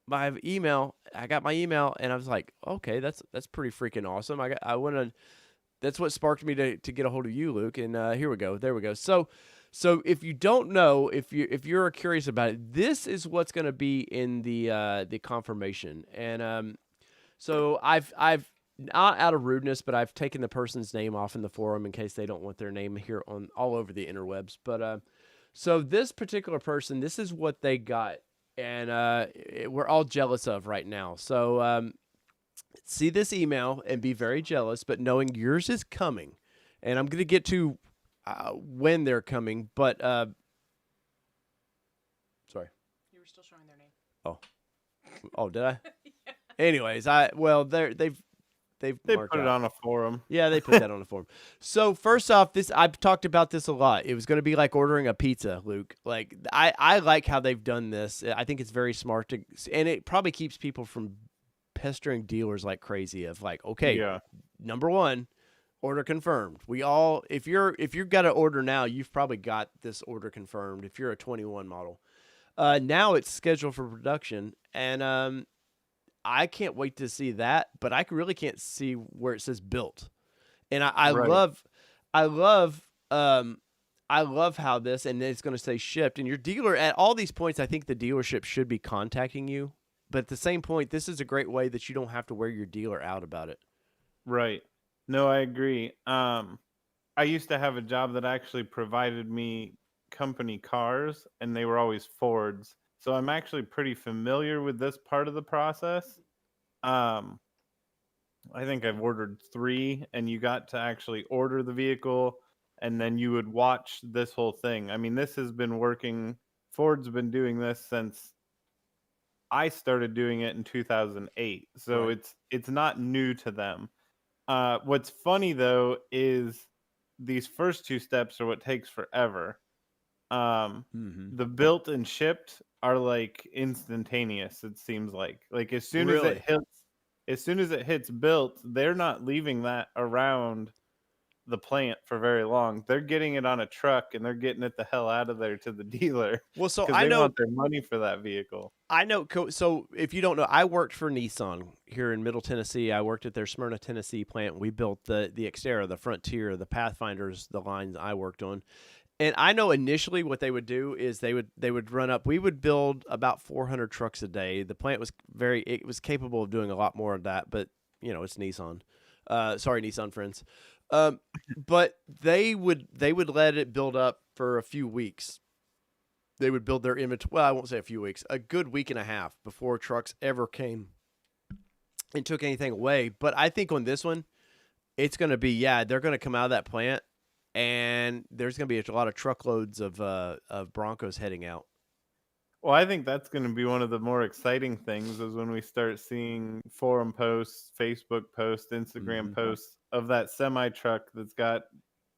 my email. I got my email," and I was like, "Okay, that's pretty freaking awesome." I want to. That's what sparked me to get a hold of you, Luke. And here we go. There we go. So if you don't know, if you're curious about it, this is what's going to be in the confirmation. And so I've not out of rudeness, but I've taken the person's name off in the forum in case they don't want their name here on all over the interwebs. But so this particular person, this is what they got, and we're all jealous of right now. So see this email and be very jealous, but knowing yours is coming, and I'm going to get to when they're coming. But sorry. You were still showing their name. Oh, did I? Yeah. Anyways, they've They marked put it out. on a forum. Yeah, they put that on the form. So first off, I've talked about this a lot. It was going to be like ordering a pizza, Luke. Like I like how they've done this. I think it's very smart and it probably keeps people from pestering dealers like crazy. Of like, okay, Yeah. number one, order confirmed. If you've got an order now, you've probably got this order confirmed. If you're a 21 model, now it's scheduled for production, and I can't wait to see that, but I really can't see where it says built. And I Right. love how this, and it's going to say shipped. And your dealer at all these points, I think the dealership should be contacting you. But at the same point, this is a great way that you don't have to wear your dealer out about it. Right. No, I agree. I used to have a job that actually provided me company cars, and they were always Fords. So I'm actually pretty familiar with this part of the process. Um, I think I've ordered 3, and you got to actually order the vehicle, and then you would watch this whole thing. I mean, this has been working. Ford's been doing this since I started doing it in 2008. So Right. it's not new to them. What's funny though is these first 2 steps are what takes forever. Mm-hmm. The built and shipped are like instantaneous. It seems like as soon as Really? as soon as it hits built, they're not leaving that around the plant for very long. They're getting it on a truck and they're getting it the hell out of there to the dealer Well, so because I they know want their money for that vehicle. So if you don't know, I worked for Nissan here in Middle Tennessee. I worked at their Smyrna, Tennessee plant. We built the Xterra, the Frontier, the Pathfinders, the lines I worked on. And I know initially what they would do is they would run up. We would build about 400 trucks a day. The plant was it was capable of doing a lot more of that, but it's Nissan. Sorry, Nissan friends. But they would let it build up for a few weeks. They would build their inventory. Well, I won't say a few weeks, a good week and a half before trucks ever came and took anything away. But I think on this one, it's going to be, they're going to come out of that plant and there's going to be a lot of truckloads of Broncos heading out. Well, I think that's going to be one of the more exciting things is when we start seeing forum posts, Facebook posts, Instagram Mhm. posts of that semi truck that's got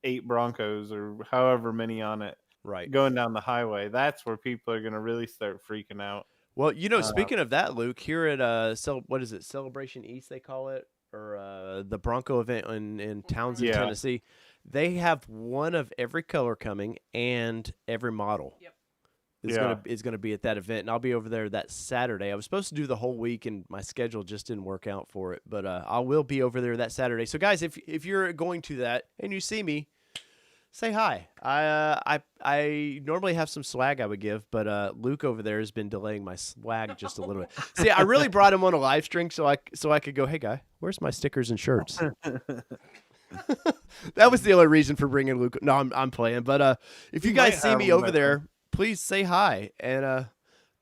8 Broncos or however many on it Right. going down the highway. That's where people are going to really start freaking out. Well, speaking of that, Luke, here at what is it, Celebration East they call it, or the Bronco event in Townsend, Yeah. Tennessee, they have one of every color coming and every model. Yep. Is gonna be at that event, and I'll be over there that Saturday. I was supposed to do the whole week, and my schedule just didn't work out for it. But I will be over there that Saturday. So, guys, if you're going to that and you see me, say hi. I normally have some swag I would give, but Luke over there has been delaying my swag just a little bit. See, I really brought him on a live stream so I could go, hey guy, where's my stickers and shirts? That was the only reason for bringing Luke. No, I'm playing. But if you guys see me over there, please say hi, and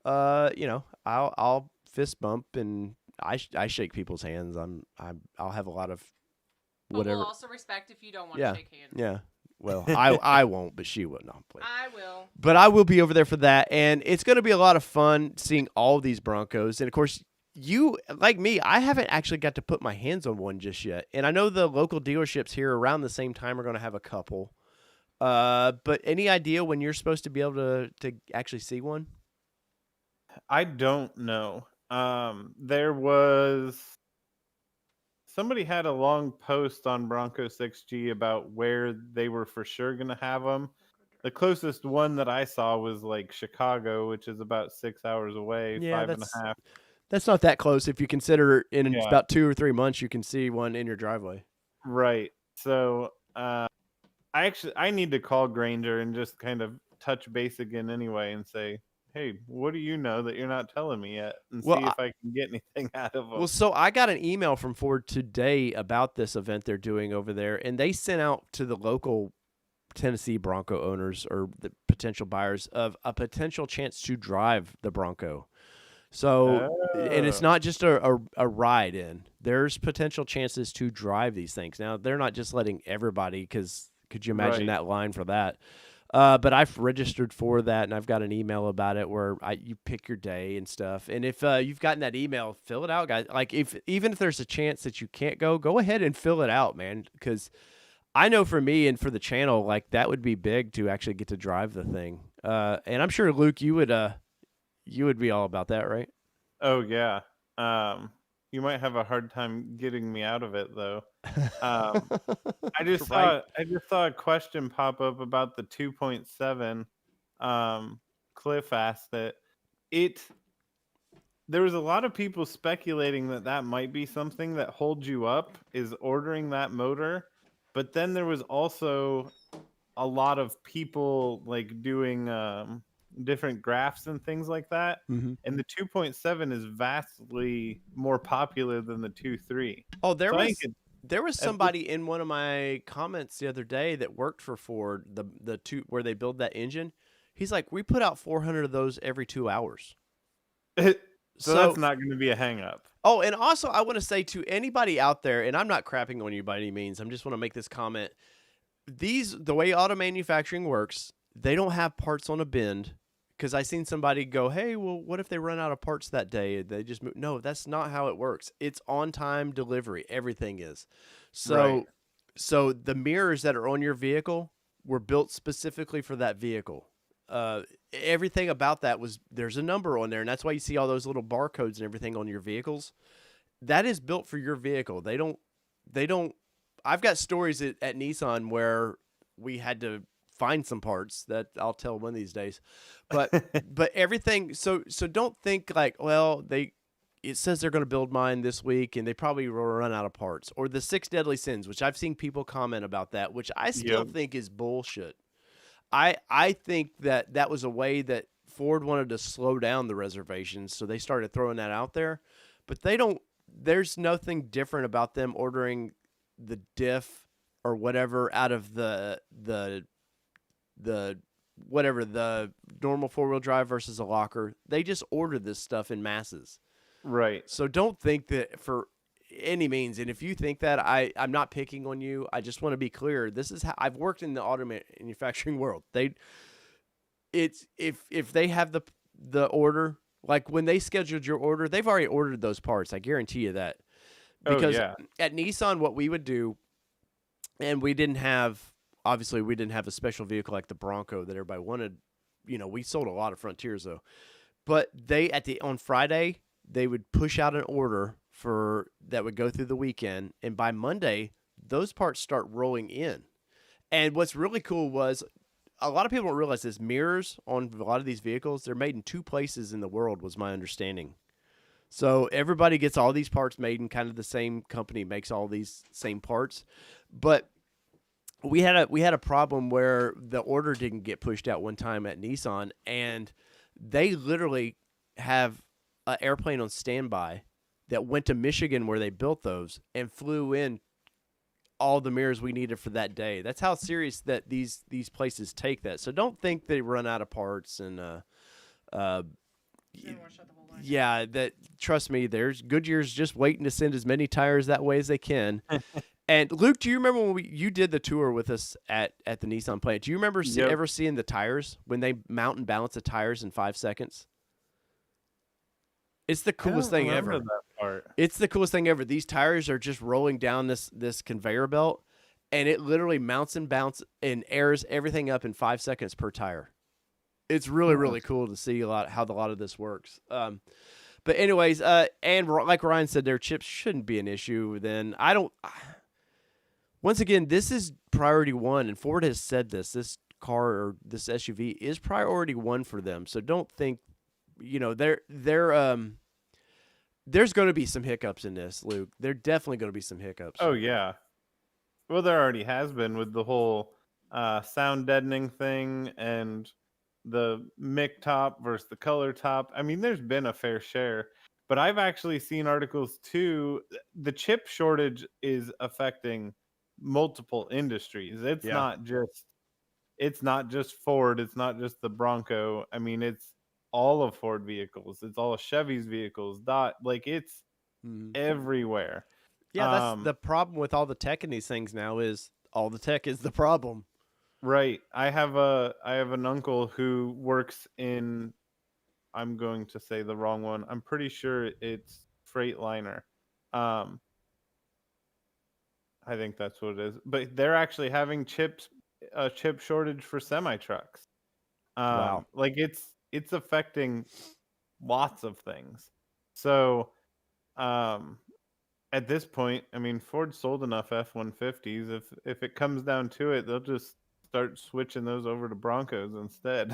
I'll fist bump and I shake people's hands. I'll have a lot of whatever. But we'll also respect if you don't want Yeah. to shake hands. Yeah. Well, I won't, but she will. No, I'm playing. I will. But I will be over there for that, and it's going to be a lot of fun seeing all these Broncos. And of course, you like me, I haven't actually got to put my hands on one just yet. And I know the local dealerships here around the same time are going to have a couple. But any idea when you're supposed to be able to actually see one? I don't know. There was somebody had a long post on Bronco 6G about where they were for sure going to have them. The closest one that I saw was like Chicago, which is about 6 hours away, Yeah, five and a half. that's not that close if you consider in Yeah. about 2 or 3 months you can see one in your driveway. Right. So I need to call Granger and just kind of touch base again anyway and say, hey, what do you know that you're not telling me yet? And Well, see if I can get anything out of them. Well, so I got an email from Ford today about this event they're doing over there, and they sent out to the local Tennessee Bronco owners or the potential buyers of a potential chance to drive the Bronco. So, and it's Oh, not just a ride in. There's potential chances to drive these things. Now, they're not just letting everybody, because could you imagine right. that line for that? But I've registered for that, and I've got an email about it where you pick your day and stuff. And if you've gotten that email, fill it out, guys. Like even if there's a chance that you can't go ahead and fill it out, man. Because I know for me and for the channel, like that would be big to actually get to drive the thing. And I'm sure Luke, you would be all about that, right? Oh yeah. You might have a hard time getting me out of it though. Um, Right. I just saw a question pop up about the 2.7. Cliff asked it. It There was a lot of people speculating that that might be something that holds you up is ordering that motor, but then there was also a lot of people like doing different graphs and things like that. Mm-hmm. And the 2.7 is vastly more popular than the 2.3. Oh, So I think there was at this, somebody in one of my comments the other day that worked for Ford, the two where they build that engine. He's like, we put out 400 of those every 2 hours. so that's So, not going to be a hang up. oh, and also I want to say to anybody out there, and I'm not crapping on you by any means. I'm just want to make this comment. The way auto manufacturing works, they don't have parts on a bend. Because I seen somebody go, hey, well, what if they run out of parts that day? They just move. No, that's not how it works. It's on time delivery. Everything is. Right. So the mirrors that are on your vehicle were built specifically for that vehicle. Everything about that there's a number on there, and that's why you see all those little barcodes and everything on your vehicles. That is built for your vehicle. They don't. I've got stories at Nissan where we had to find some parts that I'll tell one of these days, but everything. So don't think like, well, it says they're going to build mine this week and they probably will run out of parts, or the 6 deadly sins, which I've seen people comment about that, which I still Yep. think is bullshit. I think that was a way that Ford wanted to slow down the reservations, so they started throwing that out there. But they don't. There's nothing different about them ordering the diff or whatever out of the whatever the normal 4-wheel drive versus a locker. They just order this stuff in masses. Right. So don't think that for any means. And if you think that, I'm not picking on you. I just want to be clear. This is how I've worked in the auto manufacturing world. If they have the order, like when they scheduled your order, they've already ordered those parts. I guarantee you that. Because yeah. at Nissan, what we would do, and we didn't have a special vehicle like the Bronco that everybody wanted. We sold a lot of Frontiers though. But on Friday, they would push out an order that would go through the weekend, and by Monday, those parts start rolling in. And what's really cool was a lot of people don't realize this. Mirrors on a lot of these vehicles, they're made in 2 places in the world, was my understanding. So everybody gets all these parts made in kind of the same company makes all these same parts. But we had a problem where the order didn't get pushed out one time at Nissan, and they literally have an airplane on standby that went to Michigan where they built those and flew in all the mirrors we needed for that day. That's how serious that these places take that. So don't think they run out of parts and yeah, that trust me, there's Goodyear's just waiting to send as many tires that way as they can. And Luke, do you remember when you did the tour with us at the Nissan plant? Do you remember Yep. ever seeing the tires when they mount and balance the tires in 5 seconds? It's the I don't coolest thing remember ever. that part. It's the coolest thing ever. These tires are just rolling down this conveyor belt, and it literally mounts and bounces and airs everything up in 5 seconds per tire. It's really, really cool to see how a lot of this works. But anyways, like Ryan said, their chips shouldn't be an issue. Then I don't. Once again, this is priority one, and Ford has said this. This car or this SUV is priority one for them. So don't think, there's going to be some hiccups in this, Luke. There definitely going to be some hiccups. Oh yeah. Well, there already has been with the whole sound deadening thing and the mic top versus the color top. I mean, there's been a fair share, but I've actually seen articles too. The chip shortage is affecting multiple industries. It's Yeah. not just Ford. It's not just the Bronco. I mean, it's all of Ford vehicles. It's all of Chevy's vehicles. It's Mhm. everywhere. Yeah, that's the problem with all the tech in these things now is all the tech is the problem. Right. I have an uncle who works in, I'm going to say the wrong one. I'm pretty sure it's Freightliner. I think that's what it is. But they're actually having a chip shortage for semi trucks. Wow. Like it's affecting lots of things. So, at this point, I mean, Ford sold enough F-150s. If it comes down to it, they'll just start switching those over to Broncos instead.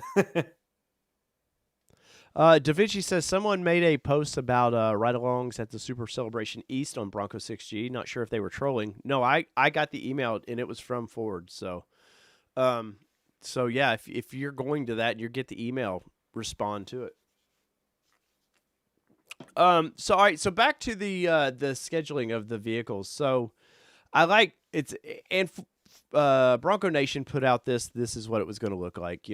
Da Vinci says someone made a post about ride-alongs at the Super Celebration East on Bronco 6G. Not sure if they were trolling. No, I got the email and it was from Ford. So yeah, if you're going to that and you get the email, respond to it. So all right, so back to the scheduling of the vehicles. So I like it's and Bronco Nation put out this is what it was going to look like.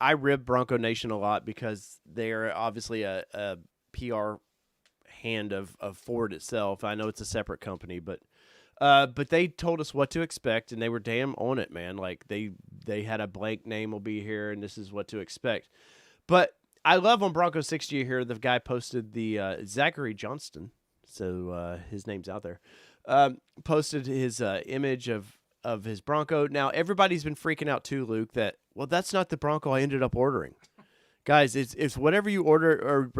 I rib Bronco Nation a lot because they are obviously a PR hand of Ford itself. I know it's a separate company, but they told us what to expect, and they were damn on it, man. Like they had a blank name will be here, and this is what to expect. But I love on Bronco 6G here, the guy posted the Zachary Johnston, so his name's out there, posted his image of his Bronco. Now, everybody's been freaking out too, Luke, that, well, that's not the Bronco I ended up ordering. Guys, it's whatever you order or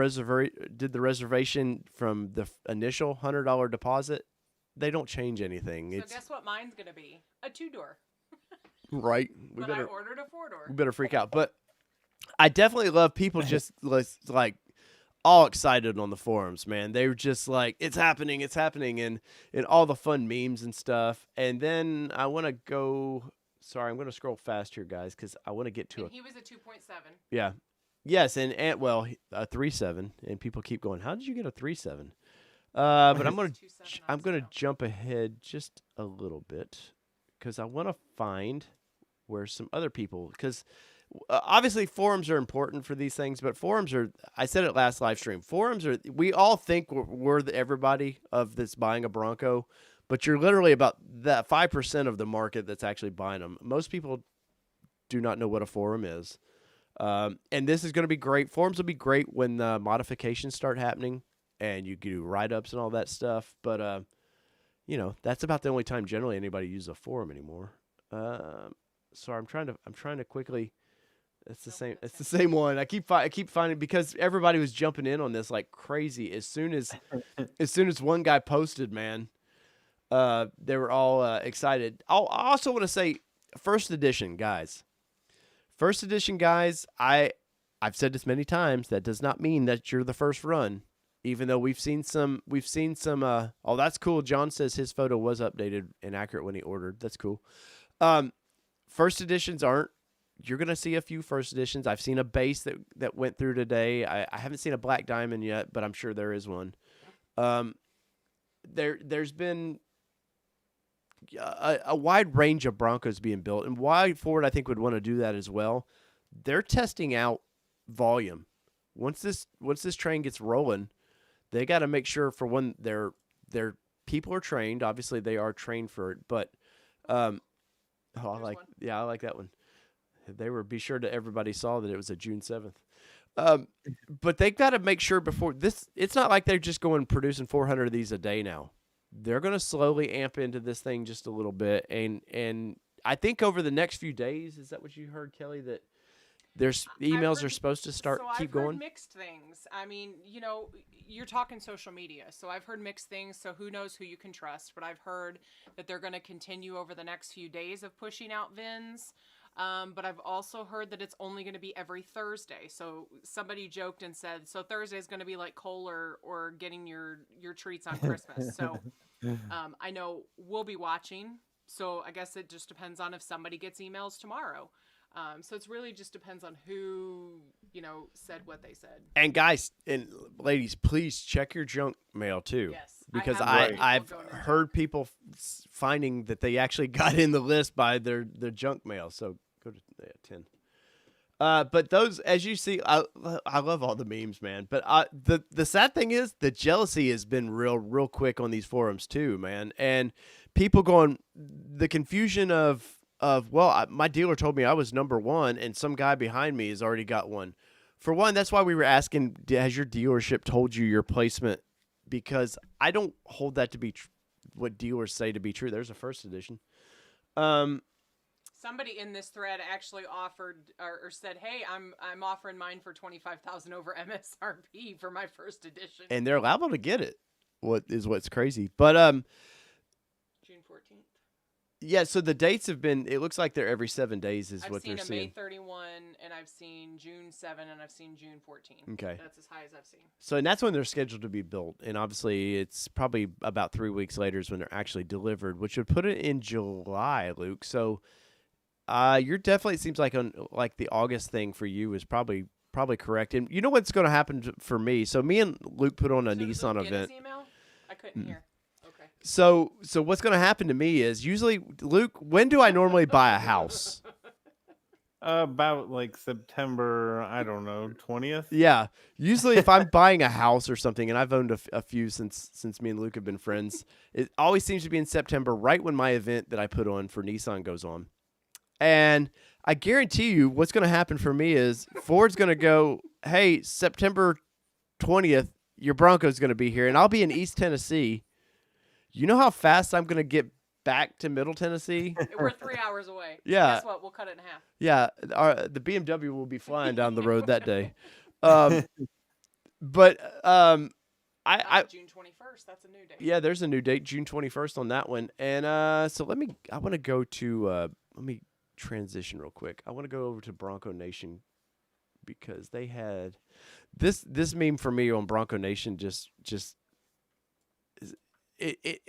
did the reservation from the initial $100 deposit, they don't change anything. So guess what mine's going to be? A 2-door. Right. But I ordered a 4-door. We better freak out. But I definitely love people just like all excited on the forums, man. They were just like, it's happening, and all the fun memes and stuff. And then I want to go. Sorry, I'm going to scroll fast here, guys, because I want to get to he was a 2.7. Yeah. Yes, and a 3.7, and people keep going, how did you get a 3.7? But I'm gonna jump ahead just a little bit because I want to find where some other people, because obviously forums are important for these things, but forums are, I said it last live stream, forums are, we all think we're everybody of this buying a Bronco, but you're literally about that 5% of the market that's actually buying them. Most people do not know what a forum is. And this is going to be great. Forums will be great when the modifications start happening and you can do write-ups and all that stuff. But, that's about the only time generally anybody uses a forum anymore. Sorry, I'm trying to quickly. It's the same one. I keep finding, because everybody was jumping in on this like crazy. As soon as one guy posted, man, they were all excited. I also want to say first edition guys. I've said this many times, that does not mean that you're the first run, even though we've seen some oh, that's cool. John says his photo was updated and accurate when he ordered. That's cool. First editions aren't. You're going to see a few first editions. I've seen a base that went through today. I haven't seen a black diamond yet, but I'm sure there is one. There's been a wide range of Broncos being built, and why Ford I think would want to do that as well. They're testing out volume. Once this train gets rolling, they got to make sure for when their people are trained. Obviously, they are trained for it, but I like that one. Be sure that everybody saw that it was a June 7th. But they got to make sure before this. It's not like they're just going producing 400 of these a day now. They're going to slowly amp into this thing just a little bit, and I think over the next few days, is that what you heard, Kelly? That There's I've emails heard- are supposed to start so I've keep heard going. mixed things. I mean, you're talking social media, so I've heard mixed things. So who knows who you can trust? But I've heard that they're going to continue over the next few days of pushing out VINs. But I've also heard that it's only going to be every Thursday. So somebody joked and said, so Thursday is going to be like Kohler or getting your treats on Christmas. So I know we'll be watching. So I guess it just depends on if somebody gets emails tomorrow. So it's really just depends on who, said what they said. And guys and ladies, please check your junk mail too. Yes. Because Right. I've Going in heard people finding that they actually got in the list by their junk mail. So go to 10. But those, as you see, I love all the memes, man. But the sad thing is the jealousy has been real quick on these forums too, man. And people going, the confusion of well, my dealer told me I was number one, and some guy behind me has already got one. For one, that's why we were asking, has your dealership told you your placement? Because I don't hold that to be what dealers say to be true. There's a first edition. Somebody in this thread actually offered or said, "Hey, I'm offering mine for $25,000 over MSRP for my first edition." And they're liable to get it. What's crazy. But June 14th. yeah, so the dates have been, it looks like they're every 7 days is I've what seen they're a May seeing. 31, and I've seen June 7, and I've seen June 14. Okay. That's as high as I've seen. So, and that's when they're scheduled to be built. And obviously, it's probably about 3 weeks later is when they're actually delivered, which would put it in July, Luke. So, you're definitely, it seems like like the August thing for you is probably correct. And you know what's going to happen for me? So, me and Luke put on a So did Nissan Luke get his event. email? I couldn't hear. Okay. So what's going to happen to me is usually, Luke, when do I normally buy a house? About like September, I don't know, 20th. Yeah. Usually if I'm buying a house or something, and I've owned a few since me and Luke have been friends, it always seems to be in September, right when my event that I put on for Nissan goes on. And I guarantee you what's going to happen for me is Ford's going to go, hey, September 20th, your Bronco's going to be here, and I'll be in East Tennessee. You know how fast I'm going to get back to Middle Tennessee? We're 3 hours away. Yeah. Guess what? We'll cut it in half. Yeah, the BMW will be flying down the road that day. But I June 21st. That's a new day. yeah, there's a new date, June 21st on that one. And so I want to go to let me transition real quick. I want to go over to Bronco Nation because they had this meme for me on Bronco Nation just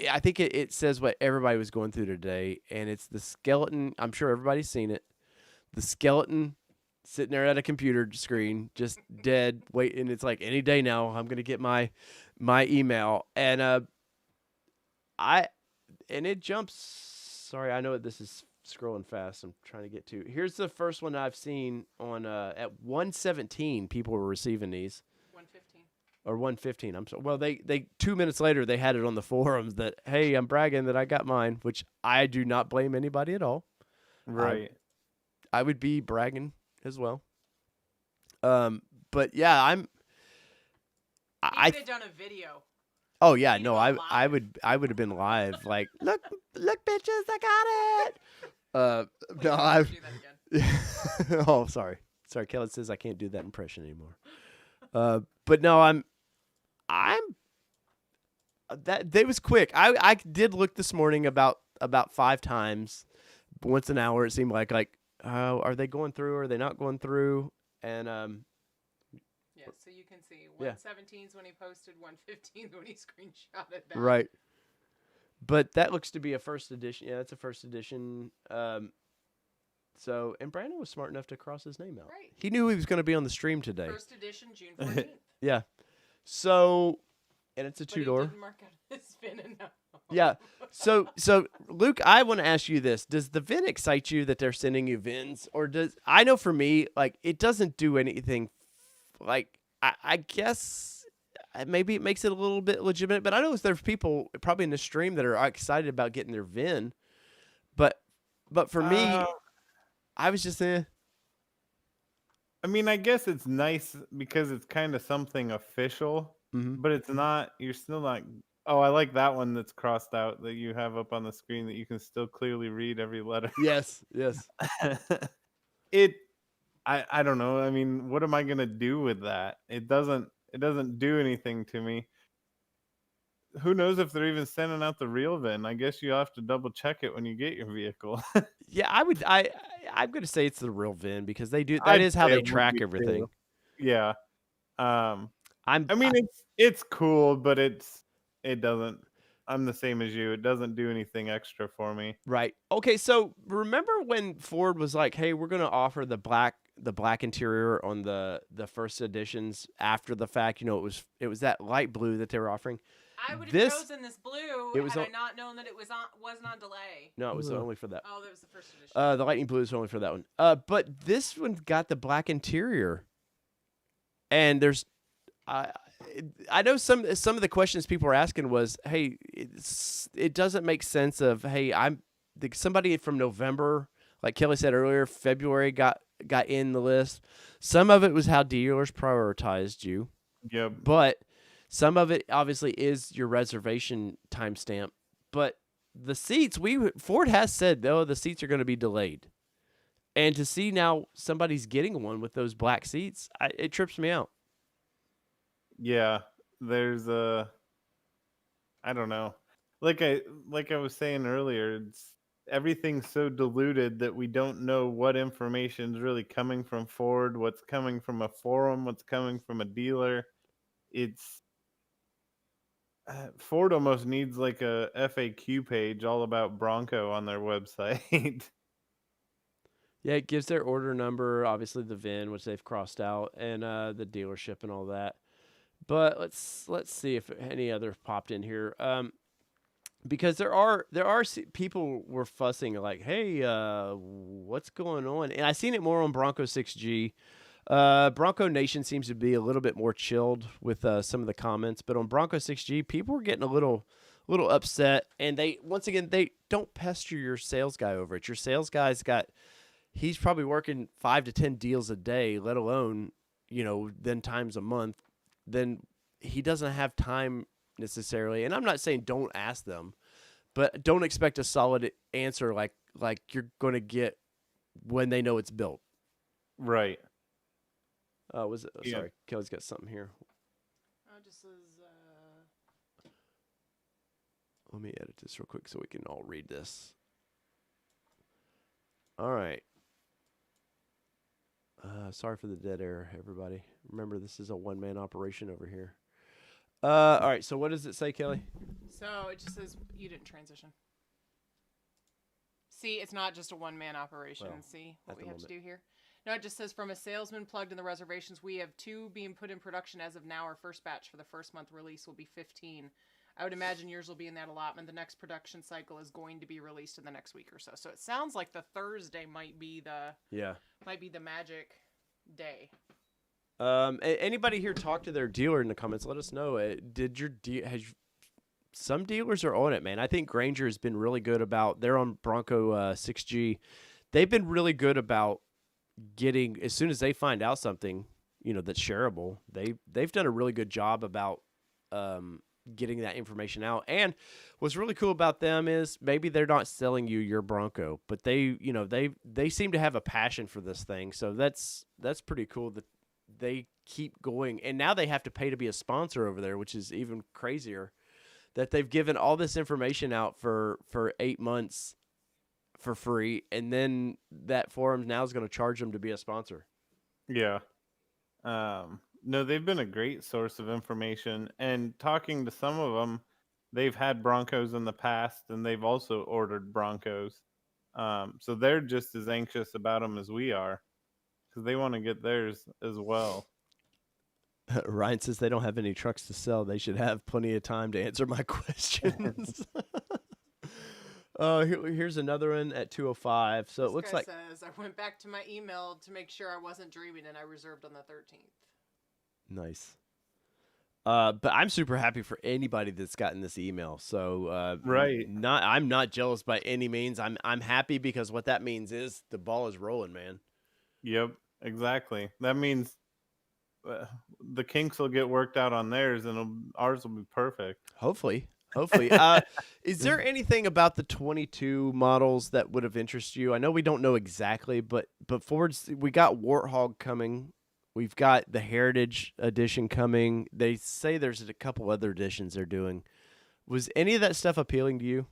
I think it says what everybody was going through today, and it's the skeleton. I'm sure everybody's seen it. The skeleton sitting there at a computer screen, just dead, waiting. It's like any day now, I'm gonna get my email, and it jumps. Sorry, I know this is scrolling fast. I'm trying to get to. Here's the first one I've seen on at 1:17. People were receiving these. 115. Or 1:15. I'm sorry. Well, they 2 minutes later they had it on the forums that, hey, I'm bragging that I got mine, which I do not blame anybody at all. Right. I would be bragging as well. But yeah, I could have done a video. oh yeah, You no, go I live. would have been live like look bitches, I got it. Please No, don't do that again. oh sorry, Kelly says I can't do that impression anymore. But no, I'm that was quick. I did look this morning about 5 times, once an hour. It seemed like are they going through? Or are they not going through? And Yeah, so you can see Yeah. 117 is when he posted, 115 when he screenshotted that. right. But that looks to be a first edition. Yeah, that's a first edition. So, and Brandon was smart enough to cross his name out. Right. He knew he was going to be on the stream today. First edition, June 14th. Yeah. So, and it's a But he 2-door. didn't mark out his VIN enough. Yeah. So Luke, I want to ask you this: does the VIN excite you that they're sending you VINs, or does I know for me, like it doesn't do anything. Like I guess maybe it makes it a little bit legitimate, but I know there's people probably in the stream that are excited about getting their VIN, but for me, I was just I mean, I guess it's nice because it's kind of something official, but it's not. You're still not. Oh, I like that one that's crossed out that you have up on the screen that you can still clearly read every letter. yes. It I don't know. I mean, what am I gonna do with that? It doesn't do anything to me. Who knows if they're even sending out the real VIN? I guess you have to double check it when you get your vehicle. Yeah, I'm gonna say it's the real VIN because they do. That I'd is how say they it would track be everything. too. Yeah. Um, I'm I mean, I, it's cool, but it doesn't. I'm the same as you. It doesn't do anything extra for me. right. Okay, so remember when Ford was like, "Hey, we're gonna offer the black interior on the first editions after the fact." It was that light blue that they were offering. I would have This chosen this blue it was had I on, not known that it wasn't on delay. no, it was Ugh. only for that. Oh, that was the first edition. The lightning blue is only for that one. But this one got the black interior, and there's I I know some of the questions people were asking was, hey, it doesn't make sense of, hey, somebody from November, like Kelly said earlier, February got in the list. Some of it was how dealers prioritized you, Yep. but some of it obviously is your reservation timestamp. But the seats, Ford has said though the seats are going to be delayed, and to see now somebody's getting one with those black seats, it trips me out. Yeah. There's I don't know. Like I was saying earlier, it's everything's so diluted that we don't know what information is really coming from Ford, what's coming from a forum, what's coming from a dealer. It's Ford almost needs like a FAQ page all about Bronco on their website. Yeah, it gives their order number, obviously the VIN, which they've crossed out, and the dealership and all that. But let's see if any other popped in here. Because people were fussing like, hey, what's going on? And I seen it more on Bronco 6G. Bronco Nation seems to be a little bit more chilled with some of the comments, but on Bronco 6G, people were getting a little upset, and they don't pester your sales guy over it. Your sales guy's he's probably working 5 to 10 deals a day, let alone, then times a month. Then he doesn't have time necessarily. And I'm not saying don't ask them, but don't expect a solid answer like you're going to get when they know it's built. Right. Was it? Oh, Yeah. sorry, Kelly's got something here. Just says, Let me edit this real quick so we can all read this. All right. Sorry for the dead air, everybody. Remember, this is a one-man operation over here. All right, so what does it say, Kelly? so it just says you didn't transition. See, it's not just a one-man operation. Well, See at what we the have to moment. do here? No, it just says from a salesman plugged in the reservations, we have 2 being put in production as of now. Our first batch for the first month release will be 15. I would imagine yours will be in that allotment. The next production cycle is going to be released in the next week or so. So it sounds like the Thursday might be the magic day. Anybody here talk to their dealer in the comments? Let us know. Some dealers are on it, man. I think Granger has been really good about. They're on Bronco 6G. They've been really good about getting, as soon as they find out something, that's shareable. They've done a really good job about getting that information out. And what's really cool about them is maybe they're not selling you your Bronco, but they seem to have a passion for this thing. So that's pretty cool that they keep going. And now they have to pay to be a sponsor over there, which is even crazier, that they've given all this information out for 8 months for free, and then that forum now is going to charge them to be a sponsor. Yeah. No, they've been a great source of information, and talking to some of them, they've had Broncos in the past, and they've also ordered Broncos. So they're just as anxious about them as we are, because they want to get theirs as well. Ryan says they don't have any trucks to sell. They should have plenty of time to answer my questions. Here's another one at 2:05. So it This looks guy like says, I went back to my email to make sure I wasn't dreaming, and I reserved on the 13th. nice. But I'm super happy for anybody that's gotten this email. So Right. I'm not jealous by any means. I'm happy because what that means is the ball is rolling, man. Yep, exactly. That means the kinks will get worked out on theirs, and ours will be perfect. Hopefully, Hopefully. Is there anything about the 22 models that would have interested you? I know we don't know exactly, but Ford's, we got Warthog coming. We've got the Heritage edition coming. They say there's a couple other editions they're doing. Was any of that stuff appealing to you?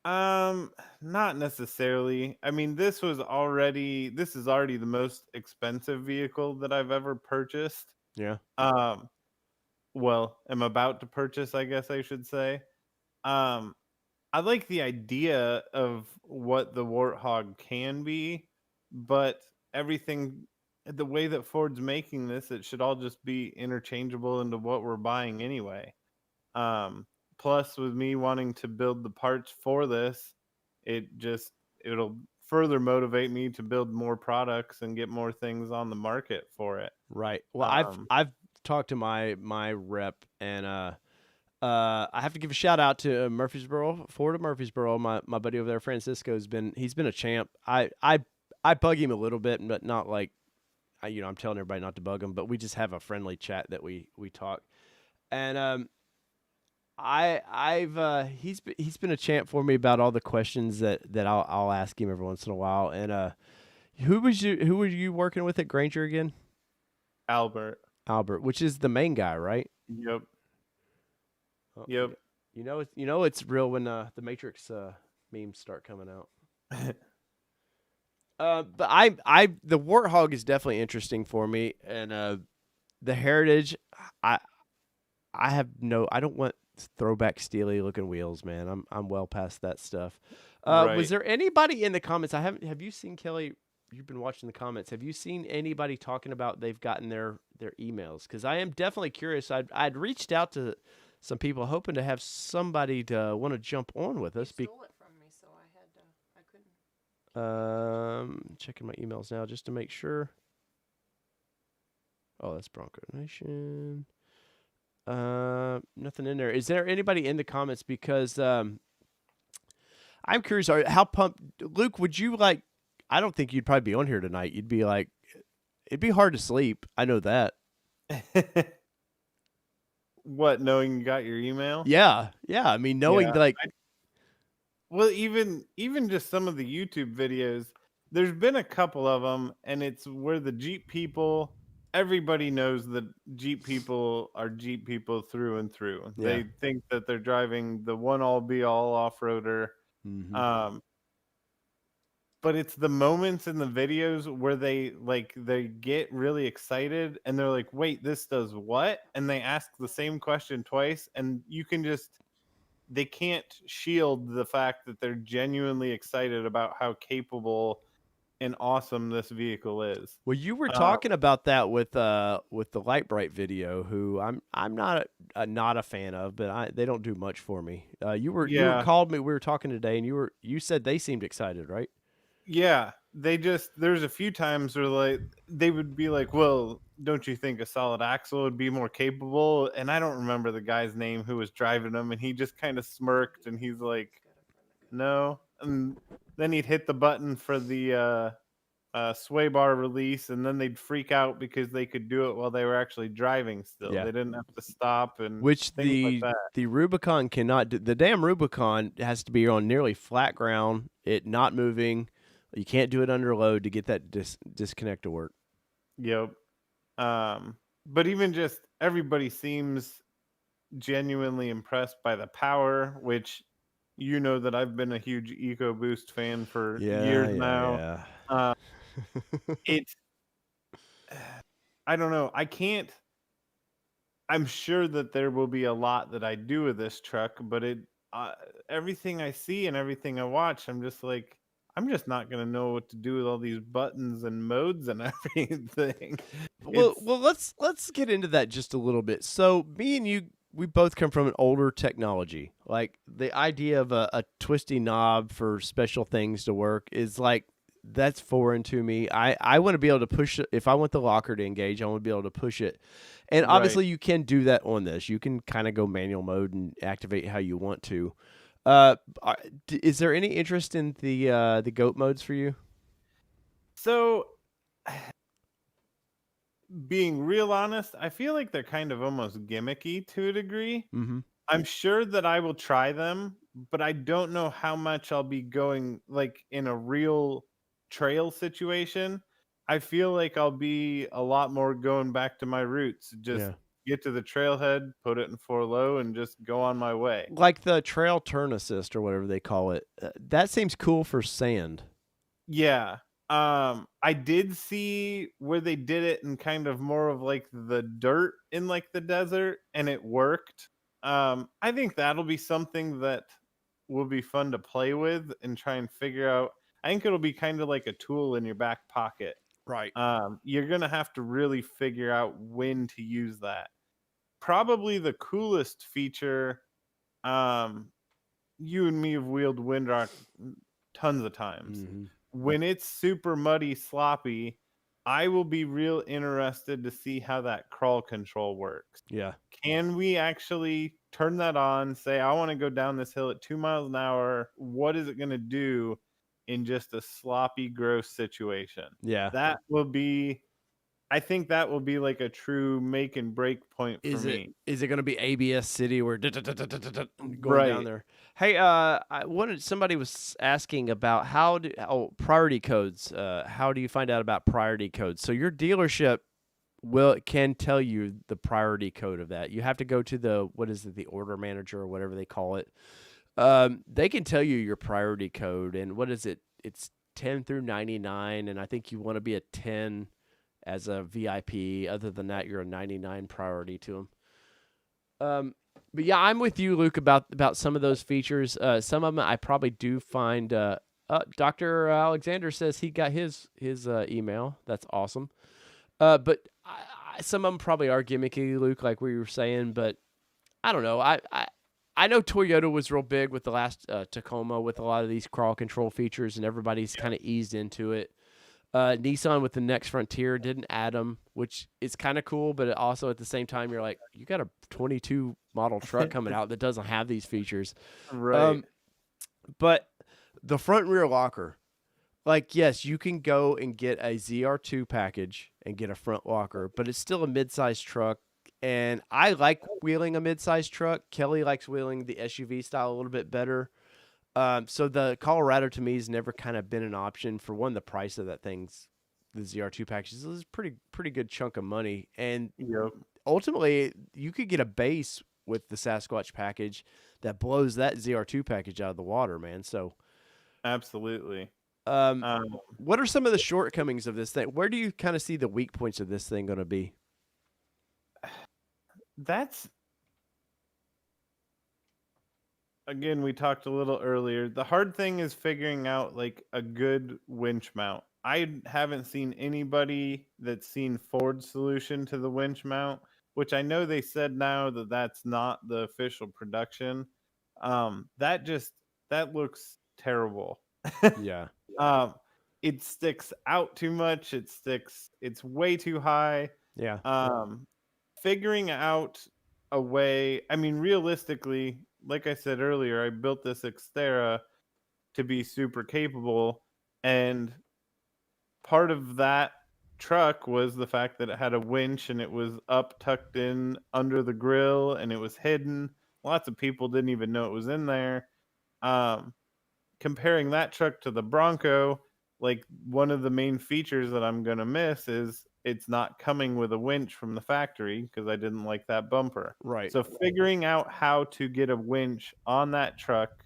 Not necessarily. I mean, this is already the most expensive vehicle that I've ever purchased. Yeah. Um, well, am about to purchase, I guess I should say. Um, I like the idea of what the Warthog can be, but everything, the way that Ford's making this, it should all just be interchangeable into what we're buying anyway. Um, Plus, with me wanting to build the parts for this, it'll further motivate me to build more products and get more things on the market for it. Right. Well, Um, I've talked to my rep, and I have to give a shout out to Murfreesboro, Ford of Murfreesboro. My buddy over there, Francisco's he's been a champ. I bug him a little bit, but not like I'm telling everybody not to bug him, but we just have a friendly chat that we talk. And he's been a champ for me about all the questions that I'll ask him every once in a while. And who were you working with at Granger again? Albert. Albert, which is the main guy, right? Yep. Oh, Yep. It's real when the Matrix memes start coming out. But the Warthog is definitely interesting for me, and the Heritage, I don't want throwback steely looking wheels, man. I'm well past that stuff. Right. Was there anybody in the comments? Have you seen, Kelly? You've been watching the comments. Have you seen anybody talking about they've gotten their emails? Because I am definitely curious. I'd reached out to some people hoping to have somebody to want to jump on with us. You stole it from me, so I couldn't. Checking my emails now just to make sure. Oh, that's Bronco Nation. Nothing in there. Is there anybody in the comments? Because I'm curious. How pumped, Luke? Would you like? I don't think you'd probably be on here tonight. You'd be like, it'd be hard to sleep. I know that. What, knowing you got your email? Yeah. I mean, knowing Yeah, well, even just some of the YouTube videos, there's been a couple of them, and it's where the Jeep people, everybody knows that Jeep people are Jeep people through and through. Yeah. They think that they're driving the one all be all off-roader. Mm-hmm. But it's the moments in the videos where they get really excited and they're like, wait, this does what? And they ask the same question twice, and they can't shield the fact that they're genuinely excited about how capable and awesome this vehicle is. Well, you were talking about that with the Light Bright video, who I'm not a fan of, but they don't do much for me. You were called me. We were talking today, and you said they seemed excited, right? Yeah, there's a few times where they would be like, well, don't you think a solid axle would be more capable? And I don't remember the guy's name who was driving them, and he just kind of smirked, and he's like, no. And then he'd hit the button for the sway bar release, and then they'd freak out because they could do it while they were actually driving still. Yeah. They didn't have to stop, and which things like that. The Rubicon cannot do. The damn Rubicon has to be on nearly flat ground, it not moving. You can't do it under load to get that disconnect to work. Yep. But even just everybody seems genuinely impressed by the power, which that I've been a huge EcoBoost fan for years now. Yeah. It's I don't know. I'm sure that there will be a lot that I do with this truck, but everything I see and everything I watch, I'm just like, I'm just not going to know what to do with all these buttons and modes and everything. Well, let's get into that just a little bit. So me and you, we both come from an older technology. Like the idea of a twisty knob for special things to work is like, that's foreign to me. I want to be able to push it. If I want the locker to engage, I want to be able to push it. And obviously you can do that on this. You can kind of go manual mode and activate how you want to. Is there any interest in the goat modes for you? So, being real honest, I feel like they're kind of almost gimmicky to a degree. Mm-hmm. I'm sure that I will try them, but I don't know how much I'll be going like in a real trail situation. I feel like I'll be a lot more going back to my roots. Just Yeah. get to the trailhead, put it in 4 low, and just go on my way. Like the trail turn assist or whatever they call it. That seems cool for sand. Yeah. I did see where they did it in kind of more of like the dirt in like the desert, and it worked. I think that'll be something that will be fun to play with and try and figure out. I think it'll be kind of like a tool in your back pocket. Right. You're gonna have to really figure out when to use that. Probably the coolest feature. Um, you and me have wheeled Windrock tons of times. Mm-hmm. When it's super muddy, sloppy, I will be real interested to see how that crawl control works. Yeah. Can we actually turn that on, say, I want to go down this hill at 2 miles an hour? What is it going to do in just a sloppy, gross situation? Yeah. That will be, I think that will be like a true make and break point for Is me. it going to be ABS City where going down Right. there? Hey, somebody was asking about priority codes. How do you find out about priority codes? So your dealership can tell you the priority code of that. You have to go to the order manager or whatever they call it. They can tell you your priority code, and what is it? It's 10 through 99, and I think you want to be a 10 as a VIP. Other than that, you're a 99 priority to them. But yeah, I'm with you, Luke, about some of those features. Some of them I probably do find. Dr. Alexander says he got his email. That's awesome. But some of them probably are gimmicky, Luke, like we were saying. But I don't know. I know Toyota was real big with the last Tacoma with a lot of these crawl control features, and everybody's kind of eased into it. Nissan with the Next Frontier didn't add them, which is kind of cool, but also at the same time, you're like, you got a 22 model truck coming out that doesn't have these features. Right. But the front and rear locker, like, yes, you can go and get a ZR2 package and get a front locker, but it's still a mid-sized truck. And I like wheeling a mid-sized truck. Kelly likes wheeling the SUV style a little bit better. So the Colorado to me has never kind of been an option. For one, the price of that thing's the ZR2 package is a pretty good chunk of money, and Yep. ultimately you could get a base with the Sasquatch package that blows that ZR2 package out of the water, man. So, Absolutely. um, Um, what are some of the shortcomings of this thing? Where do you kind of see the weak points of this thing going to be? that's again, we talked a little earlier. The hard thing is figuring out like a good winch mount. I haven't seen anybody that's seen Ford's solution to the winch mount, which I know they said now that that's not the official production. That looks terrible. Yeah, um, it sticks out too much. It's way too high. yeah, Figuring out a way, I mean, realistically, like I said earlier, I built this Xterra to be super capable, and part of that truck was the fact that it had a winch and it was up tucked in under the grill and it was hidden. Lots of people didn't even know it was in there. Um, Comparing that truck to the Bronco, like one of the main features that I'm going to miss is it's not coming with a winch from the factory because I didn't like that bumper. right. So figuring out how to get a winch on that truck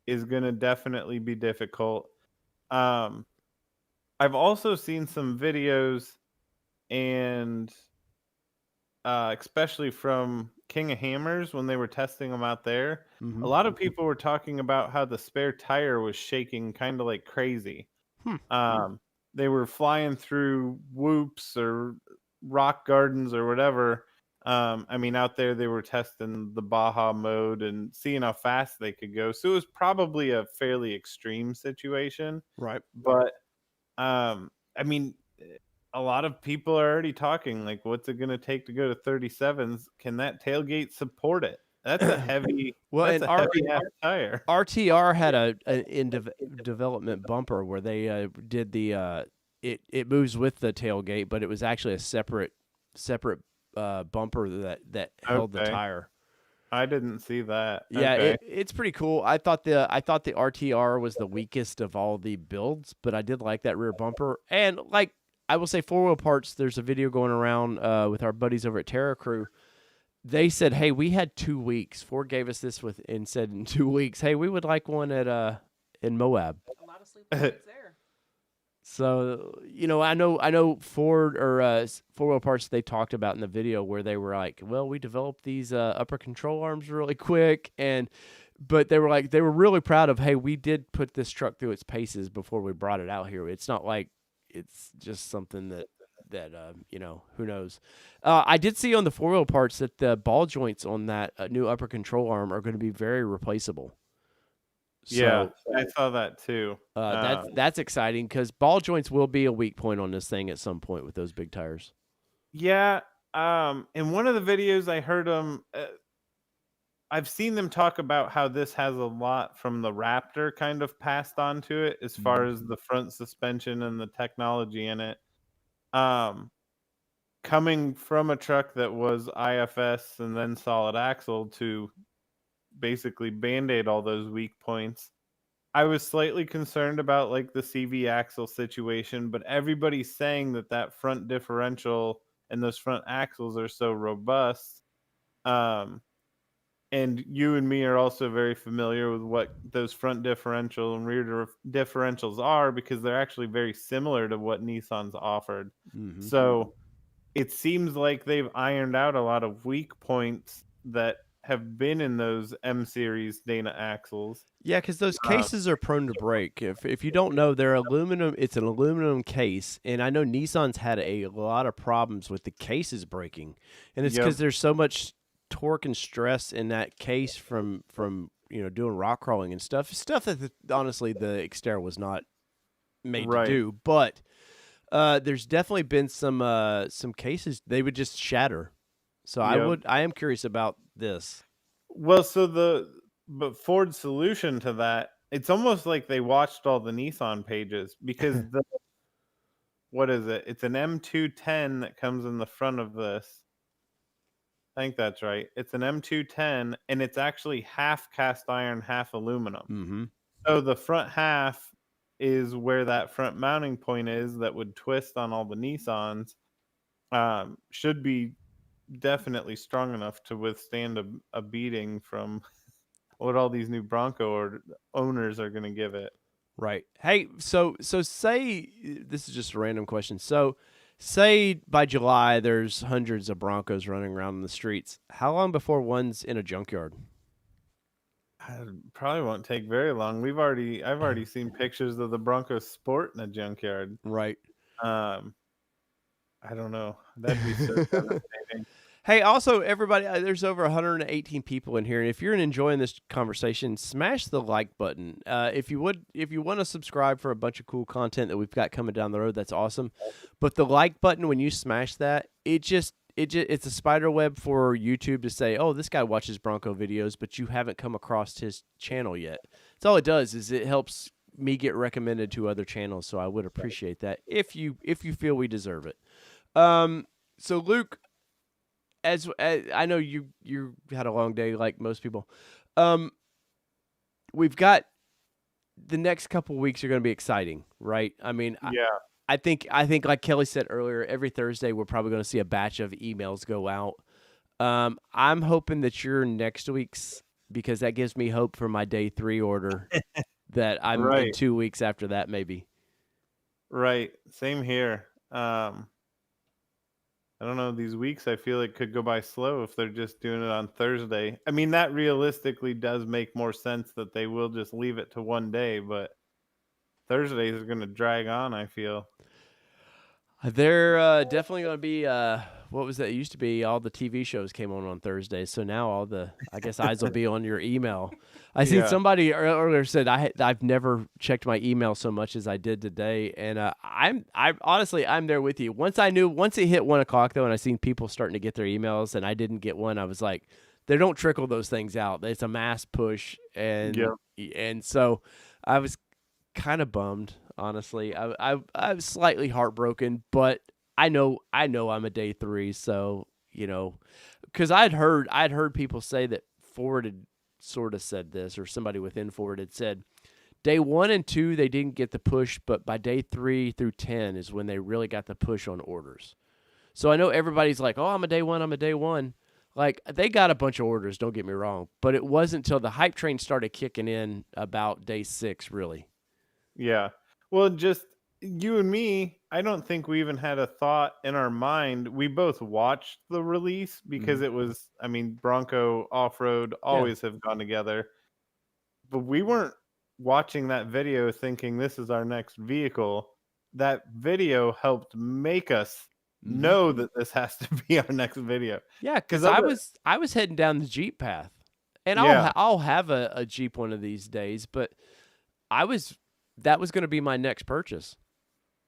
is going to definitely be difficult. Um, I've also seen some videos and especially from King of Hammers when they were testing them out there. Mm-hmm. A lot of people were talking about how the spare tire was shaking kind of like crazy. They were flying through whoops or rock gardens or whatever. I mean, out there they were testing the Baja mode and seeing how fast they could go. So it was probably a fairly extreme situation. Right. But I mean, a lot of people are already talking like, what's it going to take to go to 37s? Can that tailgate support it? That's a heavy. Well, that's and a heavy ass tire. RTR had an in development bumper where they did the it moves with the tailgate, but it was actually a separate bumper that held the Okay. tire. I didn't see that. Yeah, Okay. it's pretty cool. I thought the RTR was the weakest of all the builds, but I did like that rear bumper. And like I will say, four wheel parts. There's a video going around with our buddies over at Terra Crew. They said, "Hey, we had 2 weeks." Ford gave us this and said in 2 weeks, "Hey, we would like one at in Moab." A lot of sleepless nights there. So I know Ford or Four Wheel Parts. They talked about in the video where they were like, "Well, we developed these upper control arms really quick," but they were really proud of, "Hey, we did put this truck through its paces before we brought it out here. It's not like it's just something that who knows." I did see on the Four Wheel Parts that the ball joints on that new upper control arm are going to be very replaceable. Yeah, So, I saw that too. that's exciting because ball joints will be a weak point on this thing at some point with those big tires. Yeah. In one of the videos I heard them, I've seen them talk about how this has a lot from the Raptor kind of passed on to it as far as the front suspension and the technology in it. Um, Coming from a truck that was IFS and then solid axle to basically band-aid all those weak points. I was slightly concerned about like the CV axle situation, but everybody's saying that front differential and those front axles are so robust. Um, and you and me are also very familiar with what those front differential and rear differentials are because they're actually very similar to what Nissan's offered. Mm-hmm. So it seems like they've ironed out a lot of weak points that have been in those M series Dana axles. Yeah, because those cases are prone to break. If you don't know, they're aluminum. It's an aluminum case, and I know Nissan's had a lot of problems with the cases breaking, and it's because there's so much torque and stress in that case from doing rock crawling and stuff that honestly the Xterra was not made to do. But there's definitely been some cases they would just shatter. So I am curious about this. Well, but Ford's solution to that, it's almost like they watched all the Nissan pages because what is it? It's an M210 that comes in the front of this. I think that's right. It's an M210 and it's actually half cast iron, half aluminum. Mm-hmm. So the front half is where that front mounting point is that would twist on all the Nissans. Should be definitely strong enough to withstand a beating from what all these new Bronco owners are going to give it. Right. Hey, so say this is just a random question. So say by July there's hundreds of Broncos running around in the streets. How long before one's in a junkyard? Probably won't take very long. I've already seen pictures of the Bronco Sport in a junkyard. Right. I don't know. That'd be so devastating. Hey, also everybody, there's over 118 people in here, and if you're enjoying this conversation, smash the like button. If you want to subscribe for a bunch of cool content that we've got coming down the road, that's awesome. But the like button, when you smash that, it's a spider web for YouTube to say, "Oh, this guy watches Bronco videos, but you haven't come across his channel yet." That's all it does. Is it helps me get recommended to other channels. So I would appreciate that if you feel we deserve it. So Luke, as I know you had a long day like most people. We've got the next couple weeks are going to be exciting, right? I mean, yeah. I think like Kelly said earlier, every Thursday we're probably going to see a batch of emails go out. I'm hoping that you're next week's because that gives me hope for my day 3 order that I'm in 2 weeks after that maybe. Right. Same here. I don't know. These weeks I feel it could go by slow if they're just doing it on Thursday. I mean, that realistically does make more sense that they will just leave it to one day, but Thursdays are going to drag on, I feel. They're definitely going to be what was that? It used to be all the TV shows came on Thursdays, so now all the eyes will be on your email. I seen somebody earlier said I've never checked my email so much as I did today, and I'm honestly I'm there with you. Once it hit 1 o'clock though, and I seen people starting to get their emails, and I didn't get one, I was like, they don't trickle those things out. It's a mass push, and so I was kind of bummed. Honestly, I was slightly heartbroken, but I know I'm a day 3, so because I'd heard people say that Ford had sort of said this, or somebody within Ford had said, day 1 and 2 they didn't get the push, but by day 3 through 10 is when they really got the push on orders. So I know everybody's like, oh, I'm a day 1, I'm a day 1. Like, they got a bunch of orders, don't get me wrong, but it wasn't until the hype train started kicking in about day 6, really. Yeah. Well, just you and me, I don't think we even had a thought in our mind. We both watched the release because it was, I mean, Bronco, off-road always have gone together. But we weren't watching that video thinking this is our next vehicle. That video helped make us know that this has to be our next video. Yeah, because 'Cause I was heading down the Jeep path, and Yeah. I'll have a Jeep one of these days, but that was going to be my next purchase,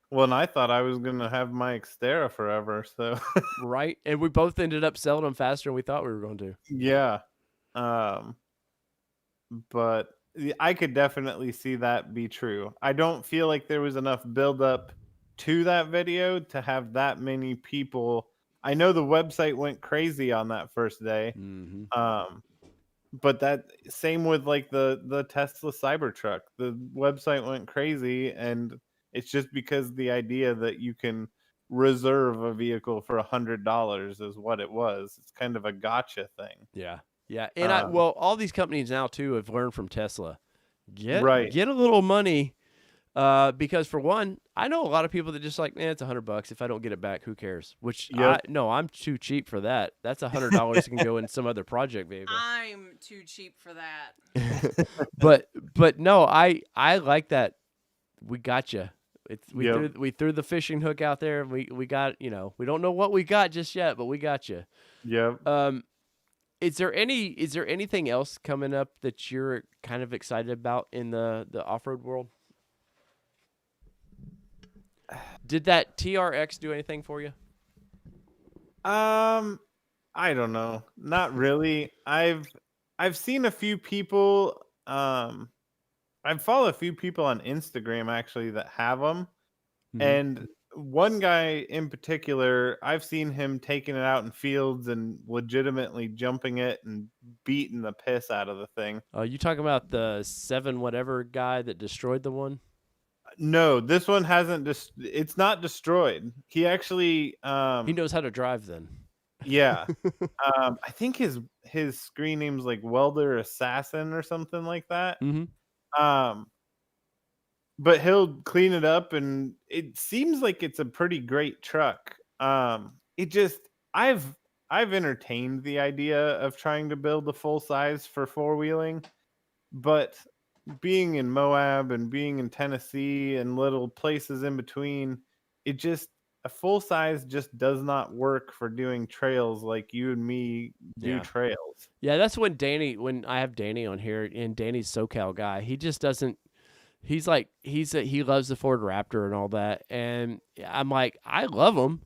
Well, and I thought I was gonna have my Xterra forever, so right? And we both ended up selling them faster than we thought we were going to. yeah. But I could definitely see that be true. I don't feel like there was enough build up to that video to have that many people. I know the website went crazy on that first day. Mm-hmm. But that same with like the Tesla Cybertruck. The website went crazy, and it's just because the idea that you can reserve a vehicle for $100 is what it was. It's kind of a gotcha thing. Yeah, yeah, and Um, all these companies now too have learned from Tesla. right. Get a little money, because for one, I know a lot of people that just like, it's $100. If I don't get it back, who cares? Which Yep. I'm too cheap for that. That's $100 can go in some other project vehicle. I'm too cheap for that. But no, I like that. We got you. Yep. We threw the fishing hook out there, and we got, we don't know what we got just yet, but we got you. Yep. Is there anything else coming up that you're kind of excited about in the off-road world? Did that TRX do anything for you? I don't know. Not really. I've seen a few people. I've followed a few people on Instagram actually that have them, and one guy in particular, I've seen him taking it out in fields and legitimately jumping it and beating the piss out of the thing. You talking about the 7 whatever guy that destroyed the one? No, this one hasn't. It's not destroyed. He actually. He knows how to drive then. Yeah. I think his screen name's like Welder Assassin or something like that. Mm-hmm. But he'll clean it up, and it seems like it's a pretty great truck. It just I've entertained the idea of trying to build a full size for four-wheeling, but being in Moab and being in Tennessee and little places in between, it just a full size just does not work for doing trails like you and me do Yeah. trails. Yeah, that's when I have Danny on here, and Danny's SoCal guy, he just doesn't. He's like he loves the Ford Raptor and all that, and I'm like, I love them.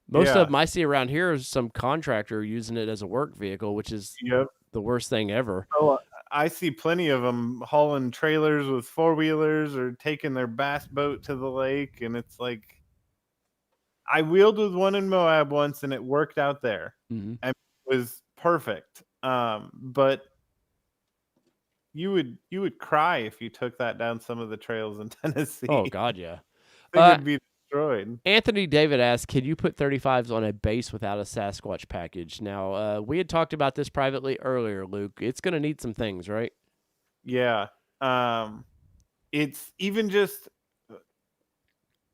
Most Yeah. of them I see around here is some contractor using it as a work vehicle, which is Yep. the worst thing ever. Oh, I see plenty of them hauling trailers with four-wheelers or taking their bass boat to the lake, and it's like I wheeled with one in Moab once, and it worked out there. Mm-hmm. And it was perfect. But you would cry if you took that down some of the trails in Tennessee. Oh God, yeah. They would be destroyed. Anthony David asked, can you put 35s on a base without a Sasquatch package? Now, we had talked about this privately earlier, Luke. It's going to need some things, right? Yeah. It's even just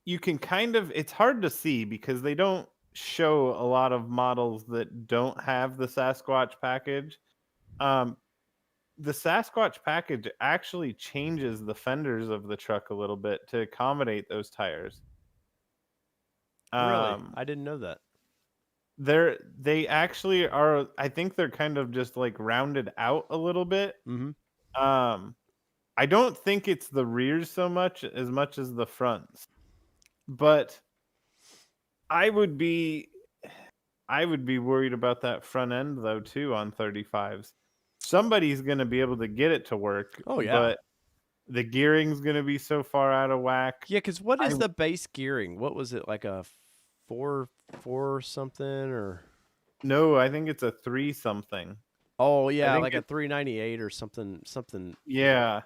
you can kind of it's hard to see because they don't show a lot of models that don't have the Sasquatch package. The Sasquatch package actually changes the fenders of the truck a little bit to accommodate those tires. Really? I didn't know that. They actually are. I think they're kind of just like rounded out a little bit. Mm-hmm. I don't think it's the rears so much as the fronts, but I would be worried about that front end though too on 35s. Somebody's going to be able to get it to work. Oh, yeah. But the gearing's going to be so far out of whack. Yeah, because what is the base gearing? What was it, like a 4 something or? No, I think it's a 3 something. Oh I yeah, think like a 398 or something. yeah.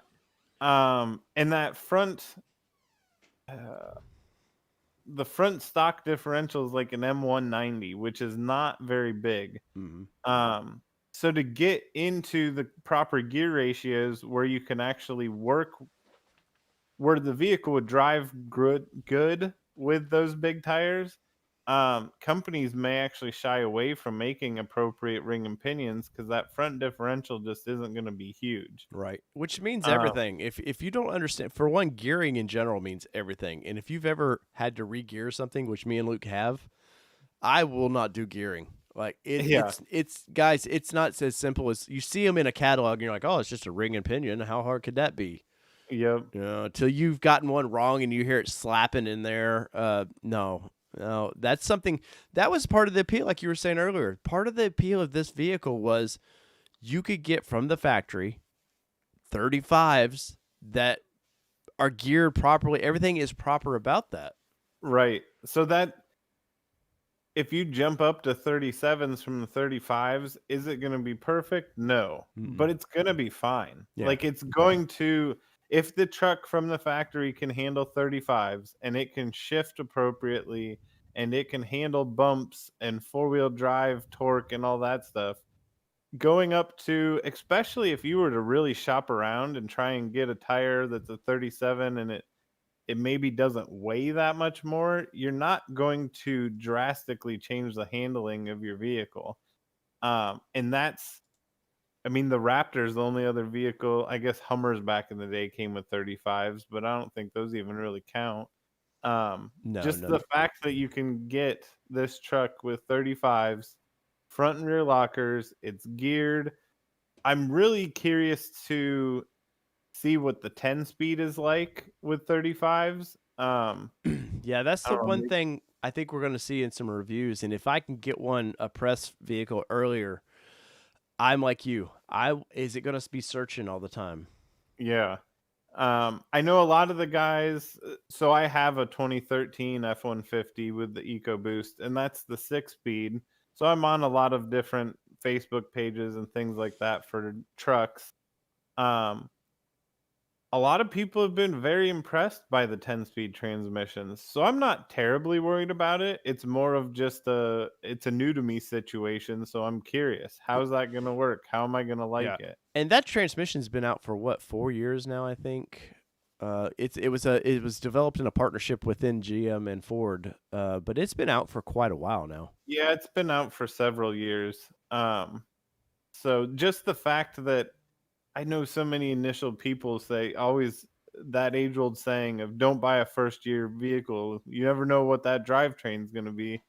And that uh, the front stock differential is like an M190, which is not very big. Hmm. Um, so to get into the proper gear ratios where you can actually work, where the vehicle would drive good with those big tires, companies may actually shy away from making appropriate ring and pinions because that front differential just isn't going to be huge. Right. Which means Um, everything. If you don't understand, for one, gearing in general means everything. And if you've ever had to re-gear something, which me and Luke have, I will not do gearing. Like yeah, it's guys, it's not as simple as you see them in a catalog and you're like, oh, it's just a ring and pinion. How hard could that be? yep, You know, until you've gotten one wrong and you hear it slapping in there. No, that's something that was part of the appeal, like you were saying earlier. Part of the appeal of this vehicle was you could get from the factory 35s that are geared properly. Everything is proper about that. right. So that if you jump up to 37s from the 35s, is it going to be perfect? No, but it's going to be fine. Yeah. Like it's going to, if the truck from the factory can handle 35s and it can shift appropriately and it can handle bumps and four-wheel drive torque and all that stuff, going up to, especially if you were to really shop around and try and get a tire that's a 37 and it maybe doesn't weigh that much more, you're not going to drastically change the handling of your vehicle. And that's, I mean, the Raptor's the only other vehicle. I guess Hummers back in the day came with 35s, but I don't think those even really count. No, Just no. the fact that you can get this truck with 35s, front and rear lockers, it's geared. I'm really curious to see what the 10 speed is like with 35s. Yeah, that's I the don't know. one thing I think we're going to see in some reviews. And if I can get one, a press vehicle earlier, I'm like you. Is it going to be searching all the time? Yeah. I know a lot of the guys. So I have a 2013 F-150 with the EcoBoost, and that's the 6-speed. So I'm on a lot of different Facebook pages and things like that for trucks. Um, a lot of people have been very impressed by the 10-speed transmissions. So I'm not terribly worried about it. It's more of just it's a new to me situation, so I'm curious. How's that going to work? How am I going to Yeah. like it? And that transmission's been out for what, 4 years now, I think. It was developed in a partnership within GM and Ford, but it's been out for quite a while now. Yeah, it's been out for several years. So just the fact that I know so many initial people say always that age old saying of don't buy a first year vehicle. You never know what that drivetrain's going to be.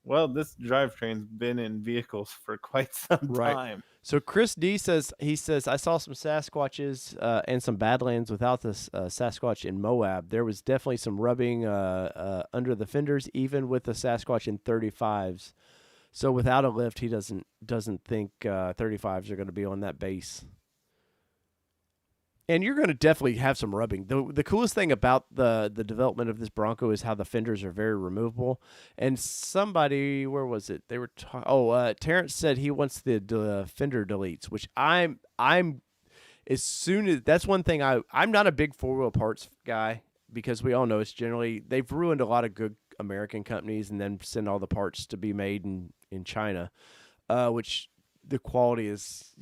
Well, this drivetrain's been in vehicles for quite some Right. time. So Chris D says I saw some Sasquatches and some Badlands without this Sasquatch in Moab. There was definitely some rubbing under the fenders, even with the Sasquatch in 35s. So without a lift, he doesn't think 35s are going to be on that base. And you're going to definitely have some rubbing. The coolest thing about the development of this Bronco is how the fenders are very removable. And somebody, where was it? They were Terrence said he wants the fender deletes, which I'm as soon as that's one thing I'm not a big four-wheel parts guy because we all know it's generally they've ruined a lot of good American companies and then send all the parts to be made in China, which the quality is,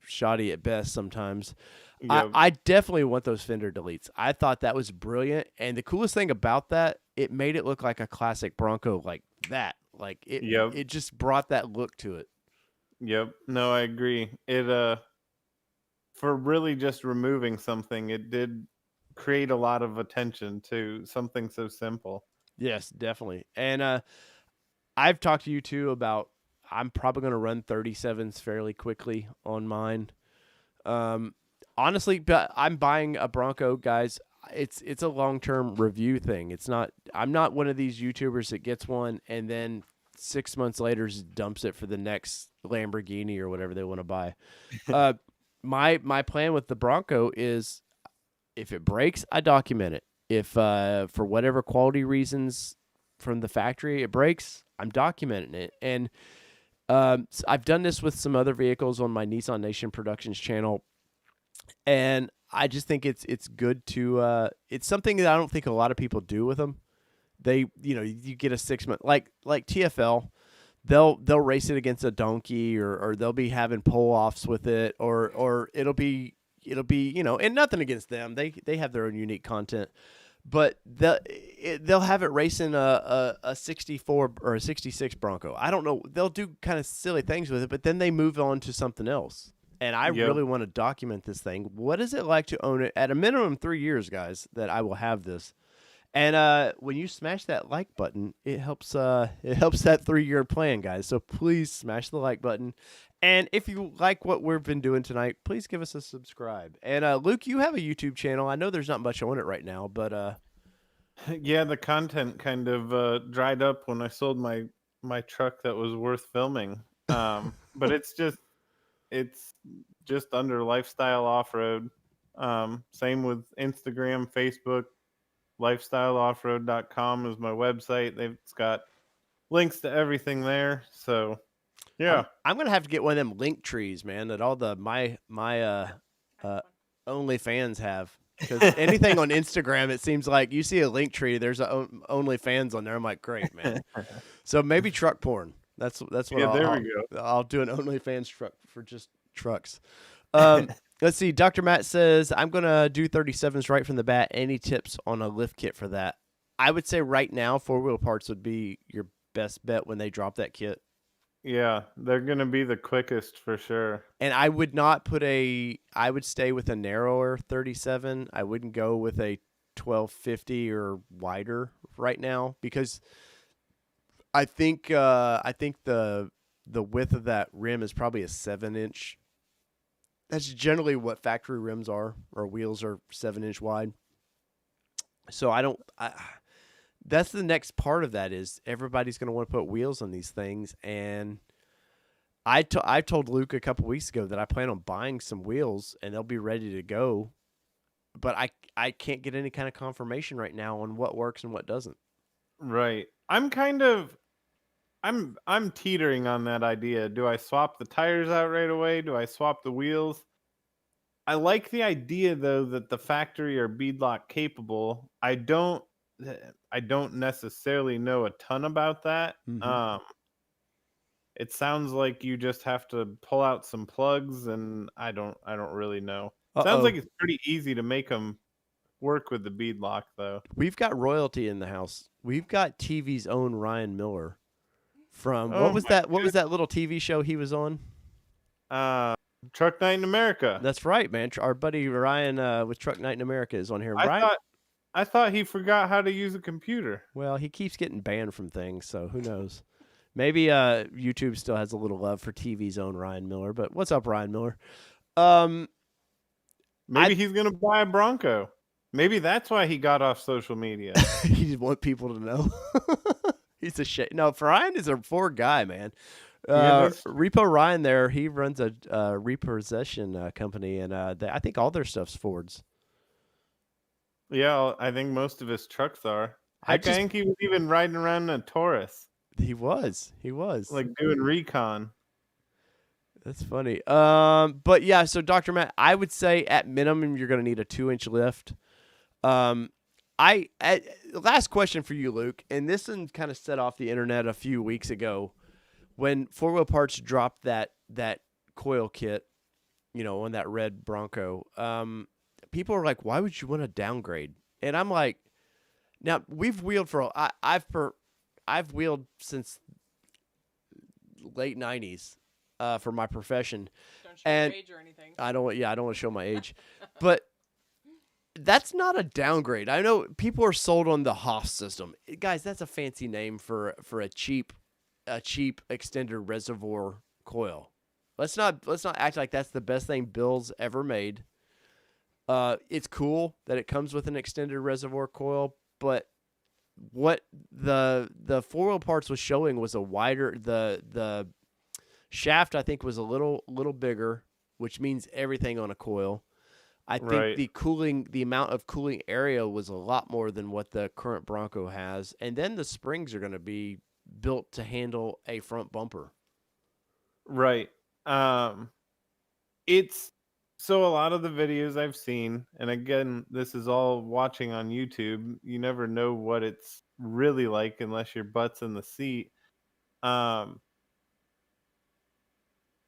shoddy at best sometimes. Yep. I definitely want those fender deletes. I thought that was brilliant. And the coolest thing about that, it made it look like a classic Bronco like that. Like Yep. it just brought that look to it. Yep. No, I agree. It for really just removing something, it did create a lot of attention to something so simple. Yes, definitely. And I've talked to you too about I'm probably going to run 37s fairly quickly on mine. Honestly, but I'm buying a Bronco, guys. It's a long-term review thing. I'm not one of these YouTubers that gets one and then 6 months later just dumps it for the next Lamborghini or whatever they want to buy. My plan with the Bronco is if it breaks, I document it. If for whatever quality reasons from the factory it breaks, I'm documenting it. And I've done this with some other vehicles on my Nissan Nation Productions channel, and I just think it's good to it's something that I don't think a lot of people do with them. They, you get a 6 month like TFL, they'll race it against a donkey, or they'll be having pull offs with it, or it'll be and nothing against them. They have their own unique content, but they'll have it racing a 64 or a 66 Bronco. I don't know. They'll do kind of silly things with it, but then they move on to something else. And I really want to document this thing. What is it like to own it? At a minimum 3 years, guys, that I will have this. And when you smash that like button, it helps that 3-year plan, guys. So please smash the like button. And if you like what we've been doing tonight, please give us a subscribe. And Luke, you have a YouTube channel. I know there's not much on it right now, but yeah, the content kind of dried up when I sold my truck that was worth filming. But it's just under lifestyle off-road. Same with Instagram, Facebook. lifestyleoffroad.com is my website. It's got links to everything there. So yeah, I'm gonna have to get one of them link trees, man, that all the my OnlyFans have. Because anything on Instagram, it seems like you see a link tree, there's a OnlyFans on there. I'm like, great, man. So maybe truck porn. That's what. Yeah, there we go. I'll do an OnlyFans truck for just trucks. Let's see. Dr. Matt says, I'm going to do 37s right from the bat. Any tips on a lift kit for that? I would say right now, 4-wheel parts would be your best bet when they drop that kit. Yeah, they're going to be the quickest for sure. And I would not I would stay with a narrower 37. I wouldn't go with a 1250 or wider right now, because I think the width of that rim is probably a 7-inch. That's generally what factory rims are, or wheels are 7-inch wide. So that's the next part of that is everybody's going to want to put wheels on these things. And I told Luke a couple weeks ago that I plan on buying some wheels and they'll be ready to go. But I can't get any kind of confirmation right now on what works and what doesn't. Right. I'm teetering on that idea. Do I swap the tires out right away? Do I swap the wheels? I like the idea though that the factory are beadlock capable. I don't necessarily know a ton about that. Mm-hmm. It sounds like you just have to pull out some plugs, and I don't really know. Sounds like it's pretty easy to make them work with the beadlock though. We've got royalty in the house. We've got TV's own Ryan Miller. From what was that little TV show he was on? Truck Night in America. That's right, man. Our buddy Ryan with Truck Night in America is on here. I thought he forgot how to use a computer. Well, he keeps getting banned from things, so who knows? Maybe YouTube still has a little love for TV's own Ryan Miller. But what's up, Ryan Miller? Maybe he's gonna buy a Bronco. Maybe that's why he got off social media. He just want people to know. He's a shit. No, Ryan is a Ford guy, man. Repo Ryan there, he runs a repossession company, and I think all their stuff's Fords. Yeah, I think most of his trucks are. I think he was even riding around in a Taurus. He was. Like doing recon. That's funny. But yeah, so Dr. Matt, I would say at minimum you're going to need a 2-inch lift. Last question for you, Luke, and this one kind of set off the internet a few weeks ago when 4-wheel parts dropped that coil kit, on that red Bronco. People are like, why would you want to downgrade? And I'm like, now we've wheeled I've wheeled since late 90s for my profession. Don't show your age or anything. I don't want to show my age. But that's not a downgrade. I know people are sold on the Hoff system. Guys, that's a fancy name for a cheap extended reservoir coil. Let's not act like that's the best thing Bill's ever made. It's cool that it comes with an extended reservoir coil, but what the 4-wheel parts was showing was a wider the shaft, I think, was a little bigger, which means everything on a coil. I think the amount of cooling area was a lot more than what the current Bronco has, and then the springs are going to be built to handle a front bumper. Right. Um, it's so a lot of the videos I've seen, and again, this is all watching on YouTube. You never know what it's really like unless your butt's in the seat. Um,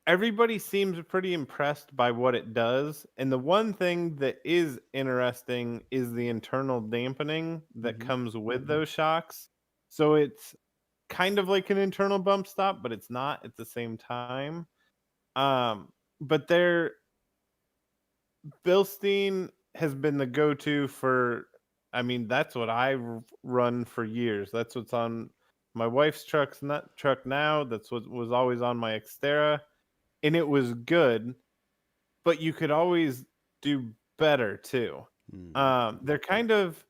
Everybody seems pretty impressed by what it does, and the one thing that is interesting is the internal dampening that Mm-hmm. comes with those shocks. So it's kind of like an internal bump stop, but it's not at the same time. But Bilstein has been the go-to for, I mean, that's what I've run for years. That's what's on my wife's truck now. That's what was always on my Xterra, and it was good, but you could always do better too. Mm-hmm. They're kind of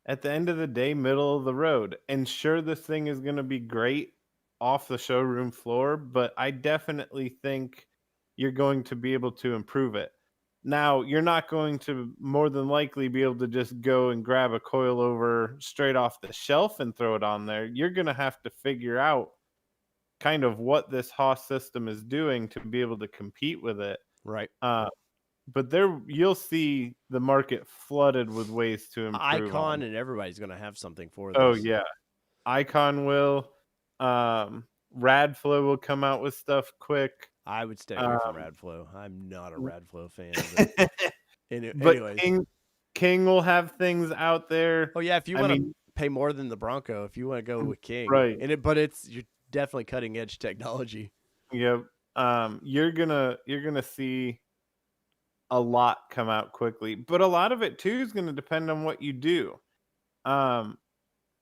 at the end of the day middle of the road. And sure, this thing is going to be great off the showroom floor, but I definitely think you're going to be able to improve it. Now, you're not going to more than likely be able to just go and grab a coilover straight off the shelf and throw it on there. You're going to have to figure out kind of what this Haas system is doing to be able to compete with it. Right. Uh, but there you'll see the market flooded with ways to improve on. Icon and everybody's going to have something for Oh this. yeah, Icon will. Radflow will come out with stuff quick. I would stay away from Um, Radflow. I'm not a w- Radflow fan. but Anyways. King will have things out there. Oh yeah, if you I want to mean, pay more than the Bronco, if you want to go with King, right? but it's you're definitely cutting edge technology. Yep. You're gonna see a lot come out quickly, but a lot of it too is gonna depend on what you do. Um,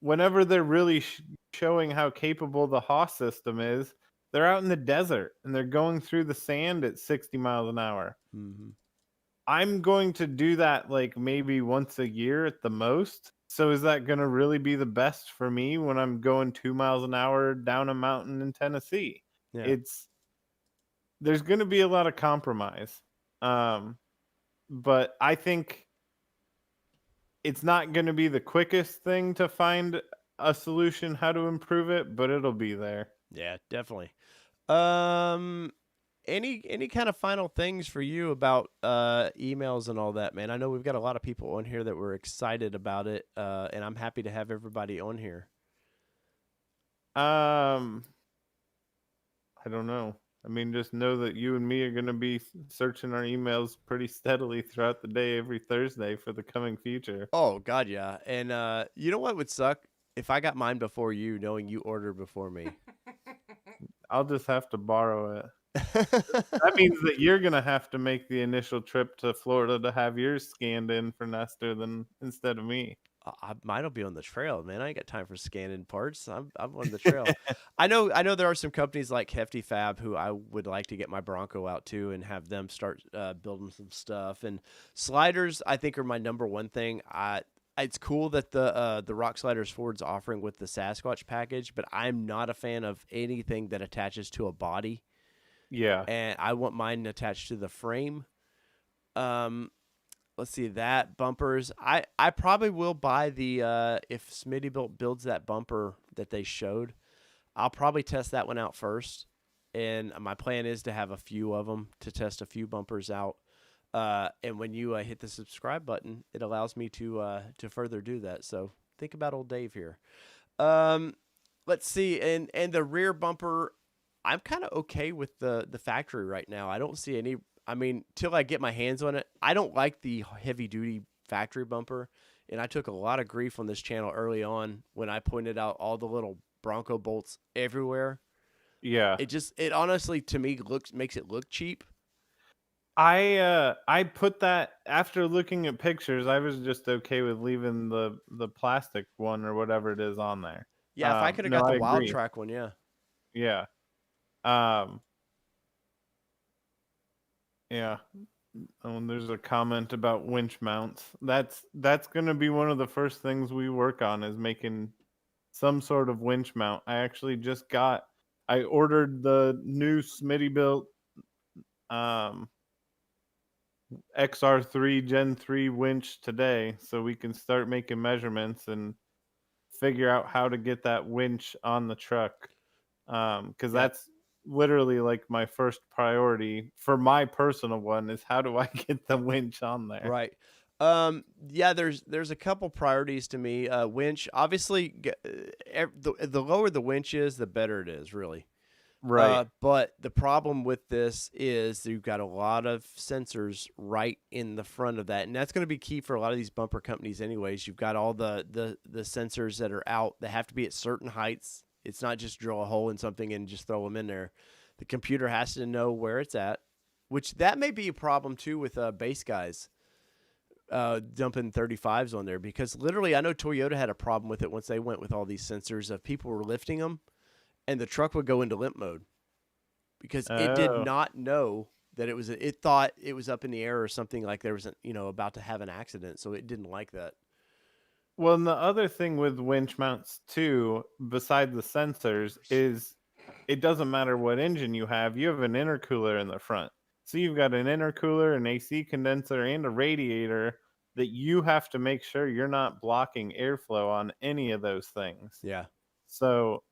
Whenever they're really showing how capable the Haas system is, they're out in the desert and they're going through the sand at 60 miles an hour. Mm-hmm. I'm going to do that like maybe once a year at the most. So is that going to really be the best for me when I'm going 2 miles an hour down a mountain in Tennessee? Yeah. It's there's going to be a lot of compromise. Um, but I think it's not going to be the quickest thing to find a solution how to improve it, but it'll be there. Yeah, definitely. Um, any kind of final things for you about emails and all that, man? I know we've got a lot of people on here that were excited about it, and I'm happy to have everybody on here. Um, I don't know. I mean, just know that you and me are going to be searching our emails pretty steadily throughout the day every Thursday for the coming future. Oh God, yeah. And you know what would suck if I got mine before you, knowing you ordered before me. I'll just have to borrow it. That means that you're going to have to make the initial trip to Florida to have yours scanned in for Nestor instead of me. Mine'll be on the trail, man. I ain't got time for scanning parts. I'm on the trail. I know there are some companies like Hefty Fab who I would like to get my Bronco out to and have them start building some stuff. And sliders, I think, are my number one thing. It's cool that the Rock Sliders Ford's offering with the Sasquatch package, but I'm not a fan of anything that attaches to a body. Yeah. And I want mine attached to the frame. Let's see that bumpers. I probably will buy the if Smittybuilt builds that bumper that they showed, I'll probably test that one out first. And my plan is to have a few of them to test a few bumpers out. And when you hit the subscribe button, it allows me to further do that. So think about old Dave here. Let's see, and the rear bumper, I'm kind of okay with the factory right now. I don't see any. I mean, till I get my hands on it, I don't like the heavy duty factory bumper. And I took a lot of grief on this channel early on when I pointed out all the little Bronco bolts everywhere. Yeah. It honestly to me makes it look cheap. I put that after looking at pictures, I was just okay with leaving the plastic one or whatever it is on there. Yeah, if I could have No, got the I Wild agree. Track one, yeah. Yeah. Um, yeah. There's a comment about winch mounts. That's going to be one of the first things we work on is making some sort of winch mount. I ordered the new Smittybuilt um XR3 Gen 3 winch today so we can start making measurements and figure out how to get that winch on the truck. Cuz Yeah. literally like my first priority for my personal one is how do I get the winch on there? Right. Yeah, there's a couple priorities to me. Winch, obviously, the lower the winch is, the better it is, really. Right. But the problem with this is you've got a lot of sensors right in the front of that, and that's going to be key for a lot of these bumper companies. Anyways, you've got all the sensors that are out. They have to be at certain heights. It's not just drill a hole in something and just throw them in there. The computer has to know where it's at, which that may be a problem too with base guys dumping 35s on there, because literally I know Toyota had a problem with it once they went with all these sensors of people were lifting them and the truck would go into limp mode because it did Oh. not know that it thought it was up in the air or something, like there was about to have an accident, so it didn't like that. Well, and the other thing with winch mounts too, beside the sensors, is it doesn't matter what engine you have an intercooler in the front. So you've got an intercooler, an AC condenser, and a radiator that you have to make sure you're not blocking airflow on any of those things. Yeah. So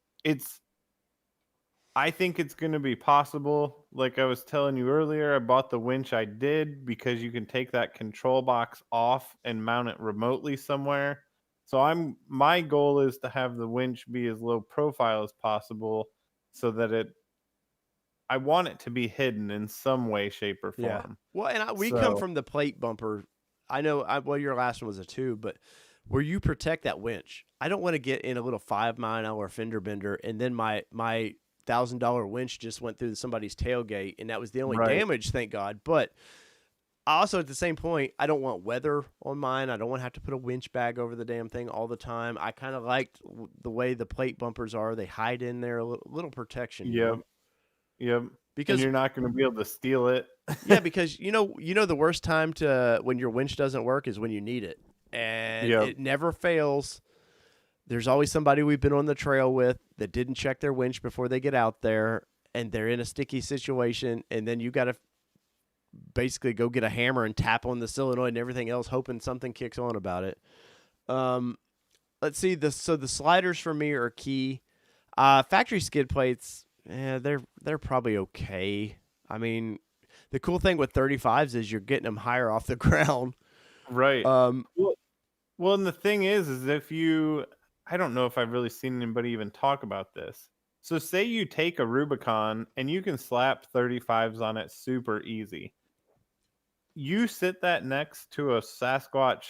I think it's going to be possible. Like I was telling you earlier, I bought the winch I did because you can take that control box off and mount it remotely somewhere. So my goal is to have the winch be as low profile as possible so that I want it to be hidden in some way, shape, or Yeah. form. Well, and we come So from the plate bumper. I know. Well, your last one was a 2, but where you protect that winch, I don't want to get in a little 5-mile-an-hour fender bender, and then my $1,000 winch just went through somebody's tailgate, and that was the only right, damage, thank God. But also at the same point, I don't want weather on mine. I don't want to have to put a winch bag over the damn thing all the time. I kind of liked the way the plate bumpers are. They hide in there, a little protection. You yep, know? yep. And Because you're not going to be able to steal it. yeah, because the worst time to when your winch doesn't work is when you need it, and Yep. it never fails. There's always somebody we've been on the trail with that didn't check their winch before they get out there, and they're in a sticky situation, and then you got to basically go get a hammer and tap on the solenoid and everything else, hoping something kicks on about it. Let's see. So the sliders for me are key. Factory skid plates, they're probably okay. I mean, the cool thing with 35s is you're getting them higher off the ground. Right. Um, Well, and the thing is I don't know if I've really seen anybody even talk about this. So say you take a Rubicon and you can slap 35s on it super easy. You sit that next to a Sasquatch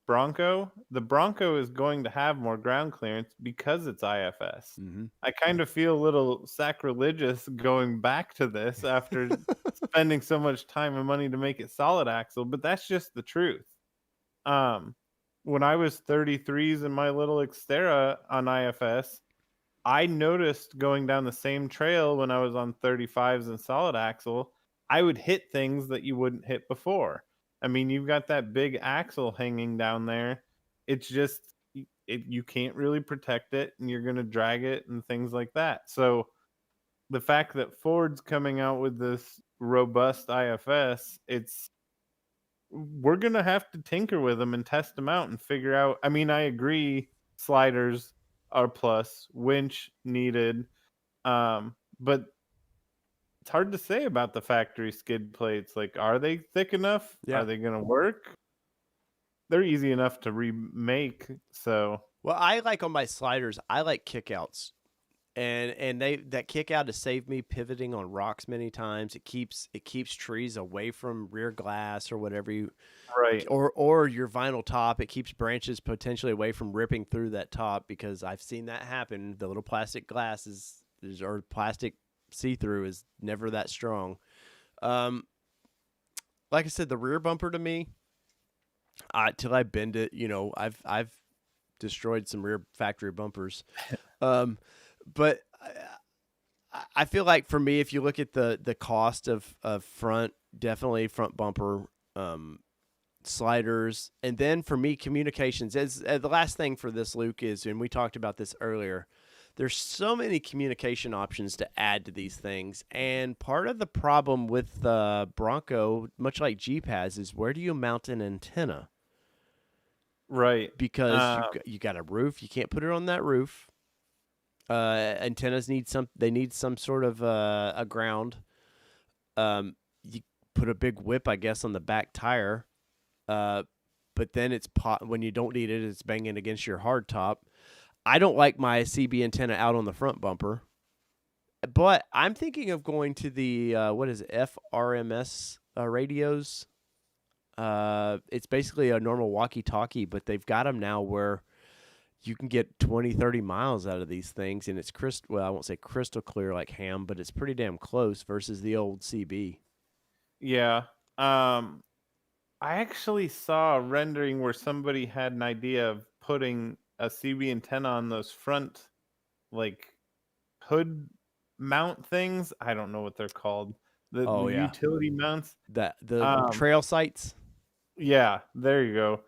Bronco, the Bronco is going to have more ground clearance because it's IFS. mhm. I kind of feel a little sacrilegious going back to this after spending so much time and money to make it solid axle, but that's just the truth. Um, when I was 33s in my little Xterra on IFS, I noticed going down the same trail when I was on 35s and solid axle, I would hit things that you wouldn't hit before. I mean, you've got that big axle hanging down there. It's just you can't really protect it, and you're going to drag it and things like that. So the fact that Ford's coming out with this robust IFS, we're going to have to tinker with them and test them out and figure out. I mean, I agree sliders are plus, winch needed. But it's hard to say about the factory skid plates. Like, are they thick enough? Yeah. Are they going to work? They're easy enough to remake. So, Well, I like on my sliders, I like kickouts. And that kick out has saved me pivoting on rocks many times. It keeps trees away from rear glass or whatever right. or your vinyl top. It keeps branches potentially away from ripping through that top, because I've seen that happen. The little plastic glass or plastic see-through is never that strong. Like I said, the rear bumper to me, till I bend it, I've destroyed some rear factory bumpers. But I feel like for me, if you look at the cost of front, definitely front bumper, sliders, and then for me, communications. As the last thing for this, Luke, is, and we talked about this earlier, there's so many communication options to add to these things, and part of the problem with the Bronco, much like Jeep has, is where do you mount an antenna? Right. Because you got a roof, you can't put it on that roof. Antennas need some sort of a ground. You put a big whip, I guess, on the back tire. But then when you don't need it, it's banging against your hard top. I don't like my CB antenna out on the front bumper, but I'm thinking of going to the what is it, FRMS radios. It's basically a normal walkie-talkie, but they've got them now where you can get 20, 30 miles out of these things, and it's I won't say crystal clear like ham, but it's pretty damn close versus the old CB. Yeah. I actually saw a rendering where somebody had an idea of putting a CB antenna on those front, like, hood mount things. I don't know what they're called. The Yeah. utility mounts. The trail sites. Yeah, there you go.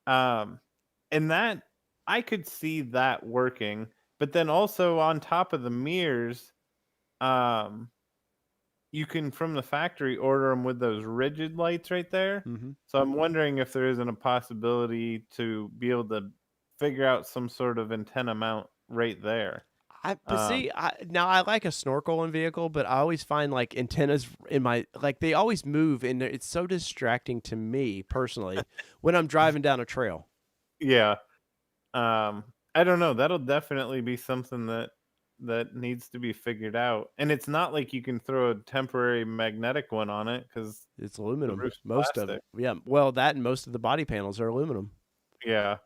And that I could see that working, but then also on top of the mirrors, you can from the factory order them with those rigid lights right there. Mm-hmm. So I'm wondering if there isn't a possibility to be able to figure out some sort of antenna mount right there. Now I like a snorkel in vehicle, but I always find like antennas they always move, and it's so distracting to me personally when I'm driving down a trail. Yeah. I don't know. That'll definitely be something that needs to be figured out. And it's not like you can throw a temporary magnetic one on it because It's aluminum. roof's Most of plastic. it. Yeah. Well, that and most of the body panels are aluminum. Yeah.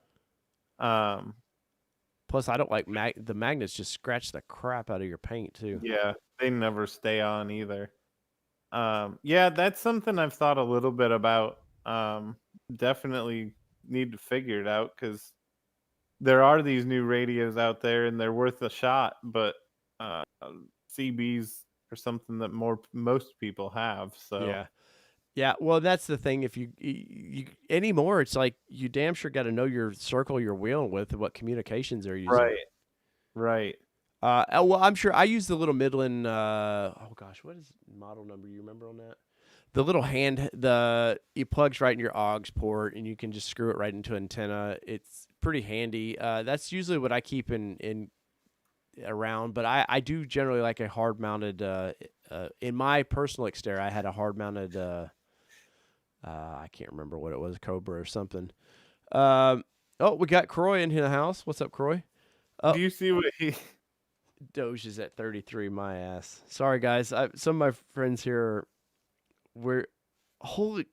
Plus, I don't like the magnets just scratch the crap out of your paint too. Yeah, they never stay on either. Yeah, that's something I've thought a little bit about. Definitely need to figure it out because there are these new radios out there and they're worth a shot, but CBs are something that most people have. So Yeah. Yeah, well, that's the thing. If you anymore, it's like you damn sure got to know your circle you're wheeling with and what communications they're using. right. Well, I'm sure I use the little Midland. Oh gosh, what is model number? You remember on that? The little it plugs right in your aux port, and you can just screw it right into an antenna. It's pretty handy. That's usually what I keep in around, but I do generally like a hard mounted. In my personal exterior, I had a hard mounted. I can't remember what it was, Cobra or something. We got Croy in the house. What's up, Croy? Do you see what he? Doge is at 33. My ass. Sorry, guys. Some of my friends here were. Holy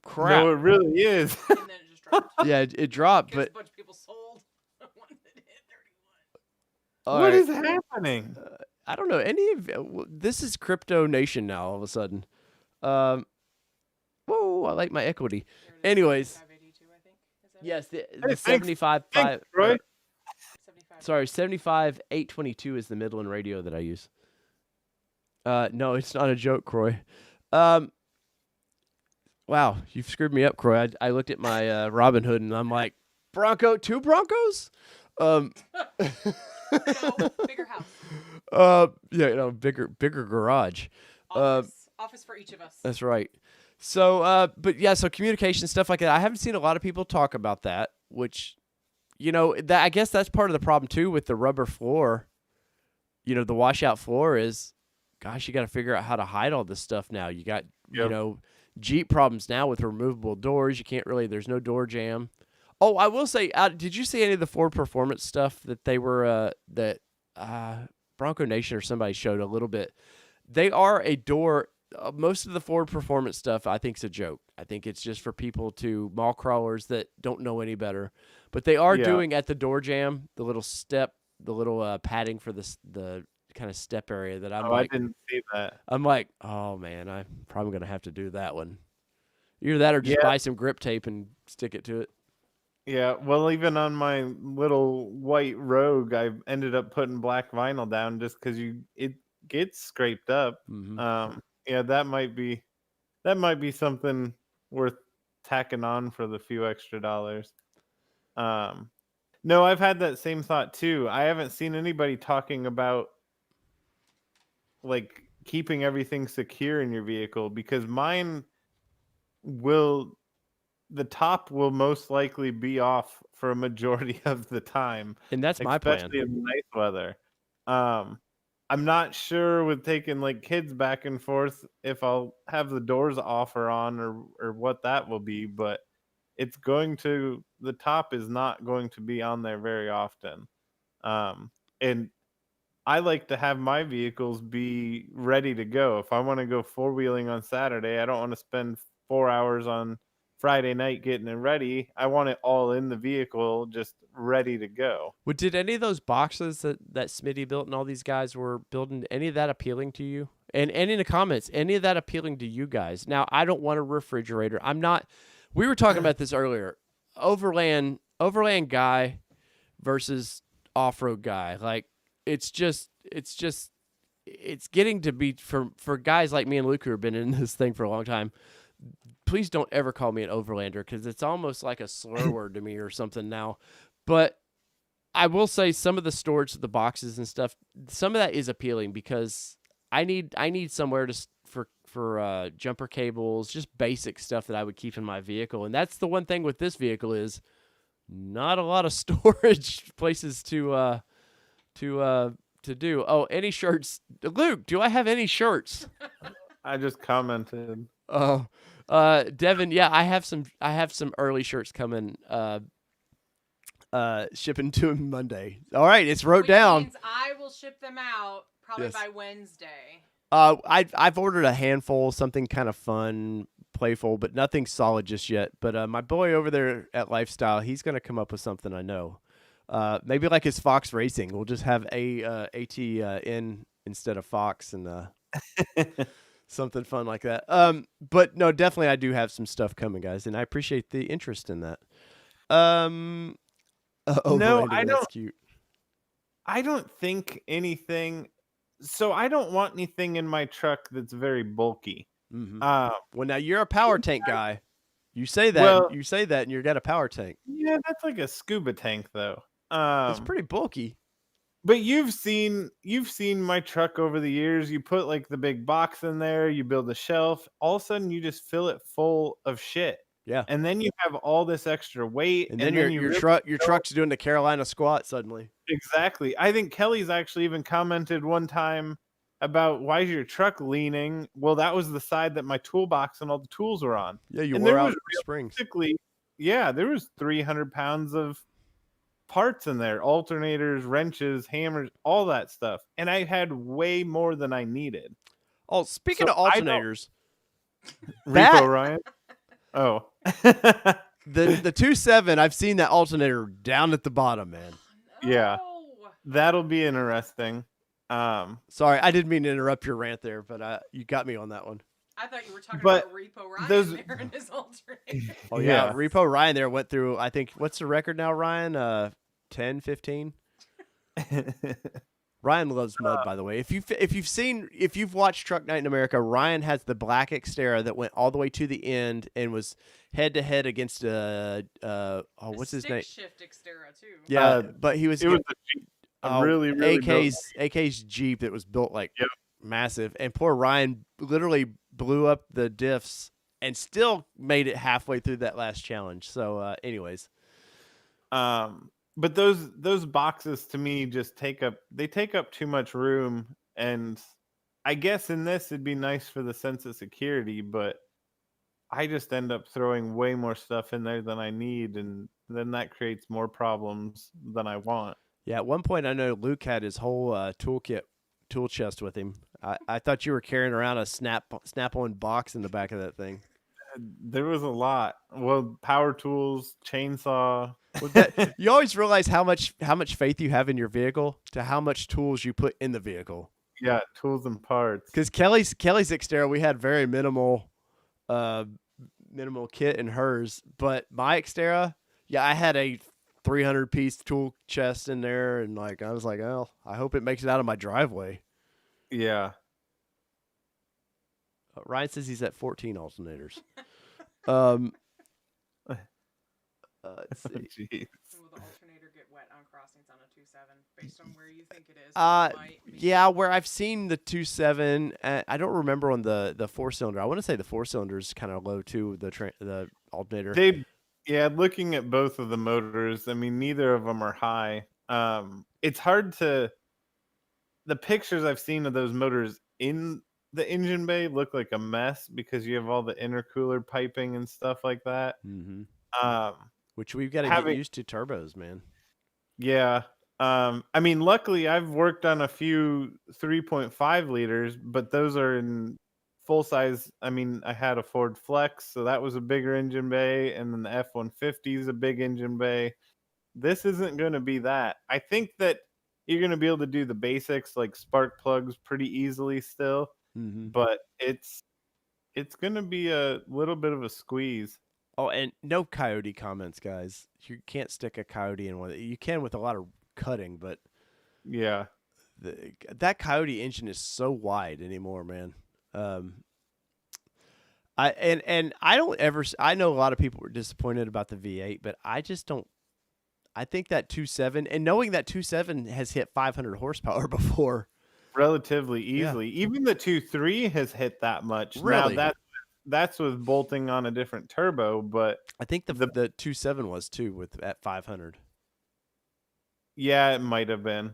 crap! No, it really is. And then it just dropped. Yeah, it dropped, Because but a bunch of people sold. One that hit 31. all What right. is happening? I don't know this is crypto nation now. All of a sudden, whoa! I like my equity. There it is, Anyways, 7582, I think. Is that yes, it? the Hey, 75 Thanks, Troy. 75. Sorry, 75-822 is the Midland radio that I use. No, it's not a joke, Croy. Wow, you've screwed me up, Croy. I looked at my Robin Hood and I'm like, two Broncos? No, bigger house. Bigger garage. Office for each of us. That's right. So, but yeah, so communication stuff like that. I haven't seen a lot of people talk about that, which, I guess that's part of the problem too with the rubber floor. The washout floor is, gosh, you got to figure out how to hide all this stuff now. You got, Jeep problems now with removable doors. You can't really, there's no door jamb. Oh, I will say, did you see any of the Ford Performance stuff that they were, Bronco Nation or somebody showed a little bit? They are a door. Most of the Ford Performance stuff, I think, is a joke. I think it's just for people mall crawlers that don't know any better. But they are doing at the door jamb, the little step, the little padding for the kind of step area that I didn't see that. I'm like, oh man, I'm probably gonna have to do that one. Either that or just buy some grip tape and stick it to it. Yeah, well, even on my little white Rogue, I ended up putting black vinyl down just because it gets scraped up. Mm-hmm. Yeah, that might be something worth tacking on for the few extra dollars. No, I've had that same thought too. I haven't seen anybody talking about like keeping everything secure in your vehicle because mine the top will most likely be off for a majority of the time. And that's my plan. Especially in nice weather. I'm not sure with taking like kids back and forth if I'll have the doors off or on or what that will be, but the top is not going to be on there very often. And I like to have my vehicles be ready to go. If I want to go four wheeling on Saturday, I don't want to spend 4 hours on Friday night getting it ready. I want it all in the vehicle, just ready to go. Well, did any of those boxes that Smitty built and all these guys were building, any of that appealing to you? And in the comments, any of that appealing to you guys? Now, I don't want a refrigerator. I'm not. We were talking about this earlier. Overland guy versus off-road guy. Like it's getting to be for guys like me and Luke who have been in this thing for a long time. Please don't ever call me an overlander because it's almost like a slur word to me or something now. But I will say some of the storage of the boxes and stuff, some of that is appealing because I need somewhere for jumper cables, just basic stuff that I would keep in my vehicle. And that's the one thing with this vehicle is not a lot of storage places to do. Oh, any shirts? Luke, do I have any shirts? I just commented. Oh, Devin, yeah, I have some early shirts coming. Shipping to him Monday. All right, it's wrote Which down. means I will ship them out probably Yes. by Wednesday. I've ordered a handful, something kind of fun, playful, but nothing solid just yet. But my boy over there at Lifestyle, he's gonna come up with something. I know. Maybe like his Fox Racing. We'll just have ATN instead of Fox and something fun like that. But no, definitely I do have some stuff coming, guys, and I appreciate the interest in that. No, Overlanding, I that's don't. cute. I don't think anything. So I don't want anything in my truck that's very bulky. Mm-hmm. Um, Well, now you're a power tank guy. You say that. Well- You say that, and you got a power tank. yeah, that's like a scuba tank though. It's pretty bulky. But you've seen my truck over the years. You put like the big box in there, you build a shelf, all of a sudden you just fill it full of shit. Yeah. And then you have all this extra weight. And then your truck's doing the Carolina squat suddenly. Exactly. I think Kelly's actually even commented one time about why is your truck leaning? Well, that was the side that my toolbox and all the tools were on. Yeah, you And wore there out was springs. Basically, yeah, there was 300 pounds of parts in there, alternators, wrenches, hammers, all that stuff. And I had way more than I needed. Oh, speaking So of I don't- alternators, Repo Ryan? Oh. the 2.7, I've seen that alternator down at the bottom, man. Yeah. No. That'll be interesting. Sorry, I didn't mean to interrupt your rant there, but you got me on that one. I thought you were talking But about Repo Ryan those- there in his alternator. Oh yeah, Repo Ryan there went through. I think what's the record now, Ryan? 10, 15. Ryan loves mud, by the way. If you've watched Truck Night in America, Ryan has the black Xterra that went all the way to the end and was head to head against what's his name? Stick shift Xterra too. Yeah, but he was It was a Jeep. Really AK's Jeep that was built like Yep. massive, and poor Ryan literally blew up the diffs and still made it halfway through that last challenge. So, anyways, but those boxes to me just take up too much room, and I guess in this it'd be nice for the sense of security, but I just end up throwing way more stuff in there than I need, and then that creates more problems than I want. yeah. At one point, I know Luke had his whole tool chest with him. I thought you were carrying around a snap-on box in the back of that thing. There was a lot. Well, power tools, chainsaw. You always realize how much faith you have in your vehicle to how much tools you put in the vehicle. Yeah, tools and parts. Because Kelly's Xterra, we had very minimal kit in hers, but my Xterra, yeah, I had a 300-piece tool chest in there, and like I was like, oh, I hope it makes it out of my driveway. Yeah. Ryan says he's at 14 alternators. Let's see. Jeez. Will the alternator get wet on crossings on a 2.7 based on where you think it is? It might be. Yeah, where I've seen the 2.7, I don't remember on the 4-cylinder. I want to say the 4-cylinder is kind of low too. The alternator. Looking at both of the motors, I mean, neither of them are high. It's hard to the pictures I've seen of those motors in the engine bay look like a mess because you have all the intercooler piping and stuff like that. Mm-hmm. Um, Which we've got to get having used to turbos, man. Yeah. I mean, luckily I've worked on a few 3.5 liters, but those are in full size. I mean, I had a Ford Flex, so that was a bigger engine bay, and then the F-150 is a big engine bay. This isn't going to be that. I think that you're going to be able to do the basics like spark plugs pretty easily still, Mm-hmm. but it's going to be a little bit of a squeeze. Oh, and no coyote comments, guys. You can't stick a coyote in one. You can with a lot of cutting, but Yeah. that coyote engine is so wide anymore, man. I don't ever. I know a lot of people were disappointed about the V8, but I just don't. I think that 2.7, and knowing that 2.7 has hit 500 horsepower before, Relatively Yeah. easily. Even the 2.3 has hit that much. Really? Now that's with bolting on a different turbo, but I think the 2.7 was too with at 500. yeah, it might have been.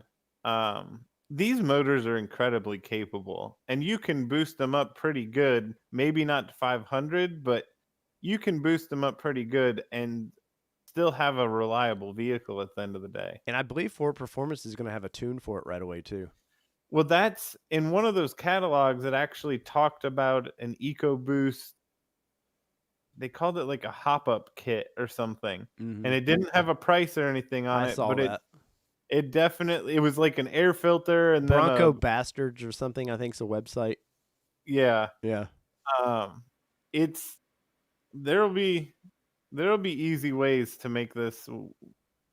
These motors are incredibly capable, and you can boost them up pretty good. Maybe not to 500, but you can boost them up pretty good and still have a reliable vehicle at the end of the day. And I believe Ford Performance is going to have a tune for it right away too. Well, that's in one of those catalogs that actually talked about an EcoBoost. They called it like a hop-up kit or something, Mm-hmm. and it didn't have a price or anything on I it, saw but that. it definitely it was like an air filter and Bronco then Bastards or something. I think it's a website. yeah, Yeah. it's there'll be easy ways to make this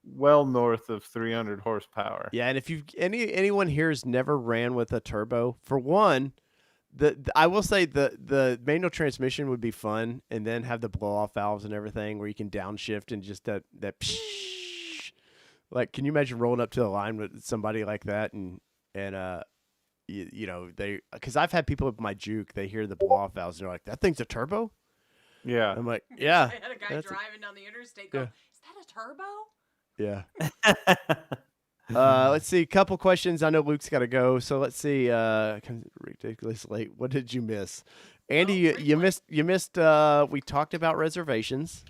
well north of 300 horsepower. Yeah, and if you anyone here has never ran with a turbo, for one, I will say the manual transmission would be fun, and then have the blow off valves and everything where you can downshift and just that psh, like, can you imagine rolling up to the line with somebody like that and you know, because I've had people with my Juke, they hear the blow off valves and they're like, that thing's a turbo. Yeah. I'm like, yeah. I had a guy that's driving down the interstate go, yeah. "Is that a turbo?" Yeah. Let's see. A couple questions. I know Luke's got to go, so let's see. Ridiculous late. What did you miss, Andy? Oh, You briefly. missed. We talked about reservations.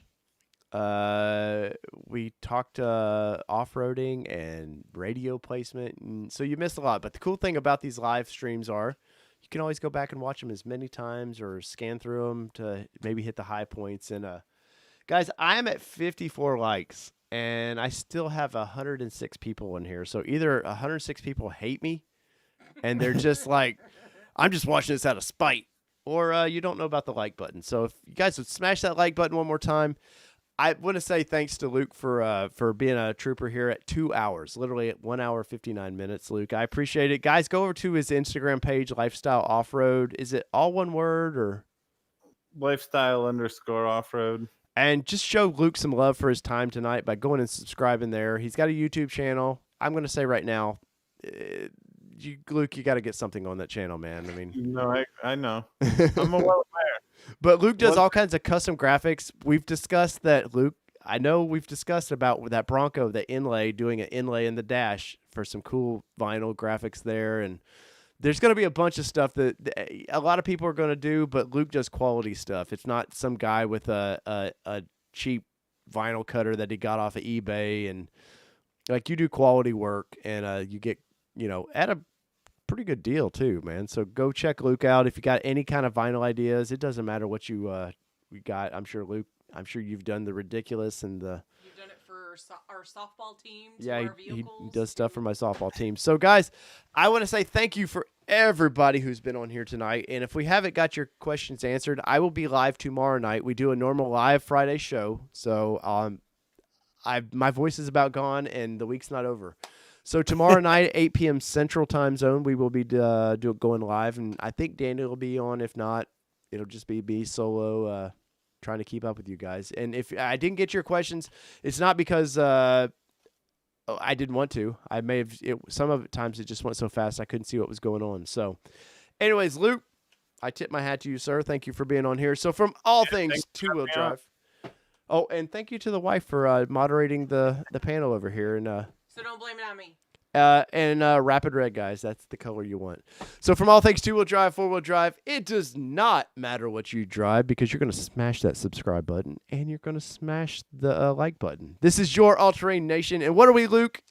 We talked off-roading and radio placement, and so you missed a lot. But the cool thing about these live streams are you can always go back and watch them as many times or scan through them to maybe hit the high points. And guys, I am at 54 likes. And I still have 106 people in here. So either 106 people hate me and they're just like, I'm just watching this out of spite, or you don't know about the like button. So if you guys would smash that like button one more time, I want to say thanks to Luke for being a trooper here at 2 hours, literally at 1 hour, 59 minutes, Luke. I appreciate it. Guys, go over to his Instagram page, Lifestyle Off-Road. Is it all one word or? Lifestyle_off-road. And just show Luke some love for his time tonight by going and subscribing there. He's got a YouTube channel. I'm going to say right now, Luke, you got to get something on that channel, man. I mean, No, I know. I'm well aware. But Luke does all kinds of custom graphics. We've discussed that, Luke. I know we've discussed about with that Bronco, the inlay, doing an inlay in the dash for some cool vinyl graphics there. And there's going to be a bunch of stuff that a lot of people are going to do, but Luke does quality stuff. It's not some guy with a cheap vinyl cutter that he got off of eBay. And like, you do quality work, and you get, at a pretty good deal too, man. So go check Luke out. If you got any kind of vinyl ideas, it doesn't matter what we got. I'm sure you've done the ridiculous and the. You've done it for our softball team. Yeah, our he vehicles. does stuff for my softball team. So, guys, I want to say thank you for everybody who's been on here tonight. And if we haven't got your questions answered, I will be live tomorrow night. We do a normal live Friday show. So, my voice is about gone, and the week's not over. So tomorrow night, 8 p.m. Central Time Zone, we will be going live, and I think Daniel will be on. If not, it'll just be me solo, trying to keep up with you guys. And if I didn't get your questions, it's not because I didn't want to. I may have. Some of the times it just went so fast I couldn't see what was going on. So, anyways, Luke, I tip my hat to you, sir. Thank you for being on here. So, from all things two-wheel drive. Oh, and thank you to the wife for moderating the panel over here. And So don't blame it on me. And rapid red, guys. That's the color you want. So from all things two-wheel drive, four-wheel drive, it does not matter what you drive because you're going to smash that subscribe button and you're going to smash the like button. This is your All Terrain Nation. And what are we, Luke?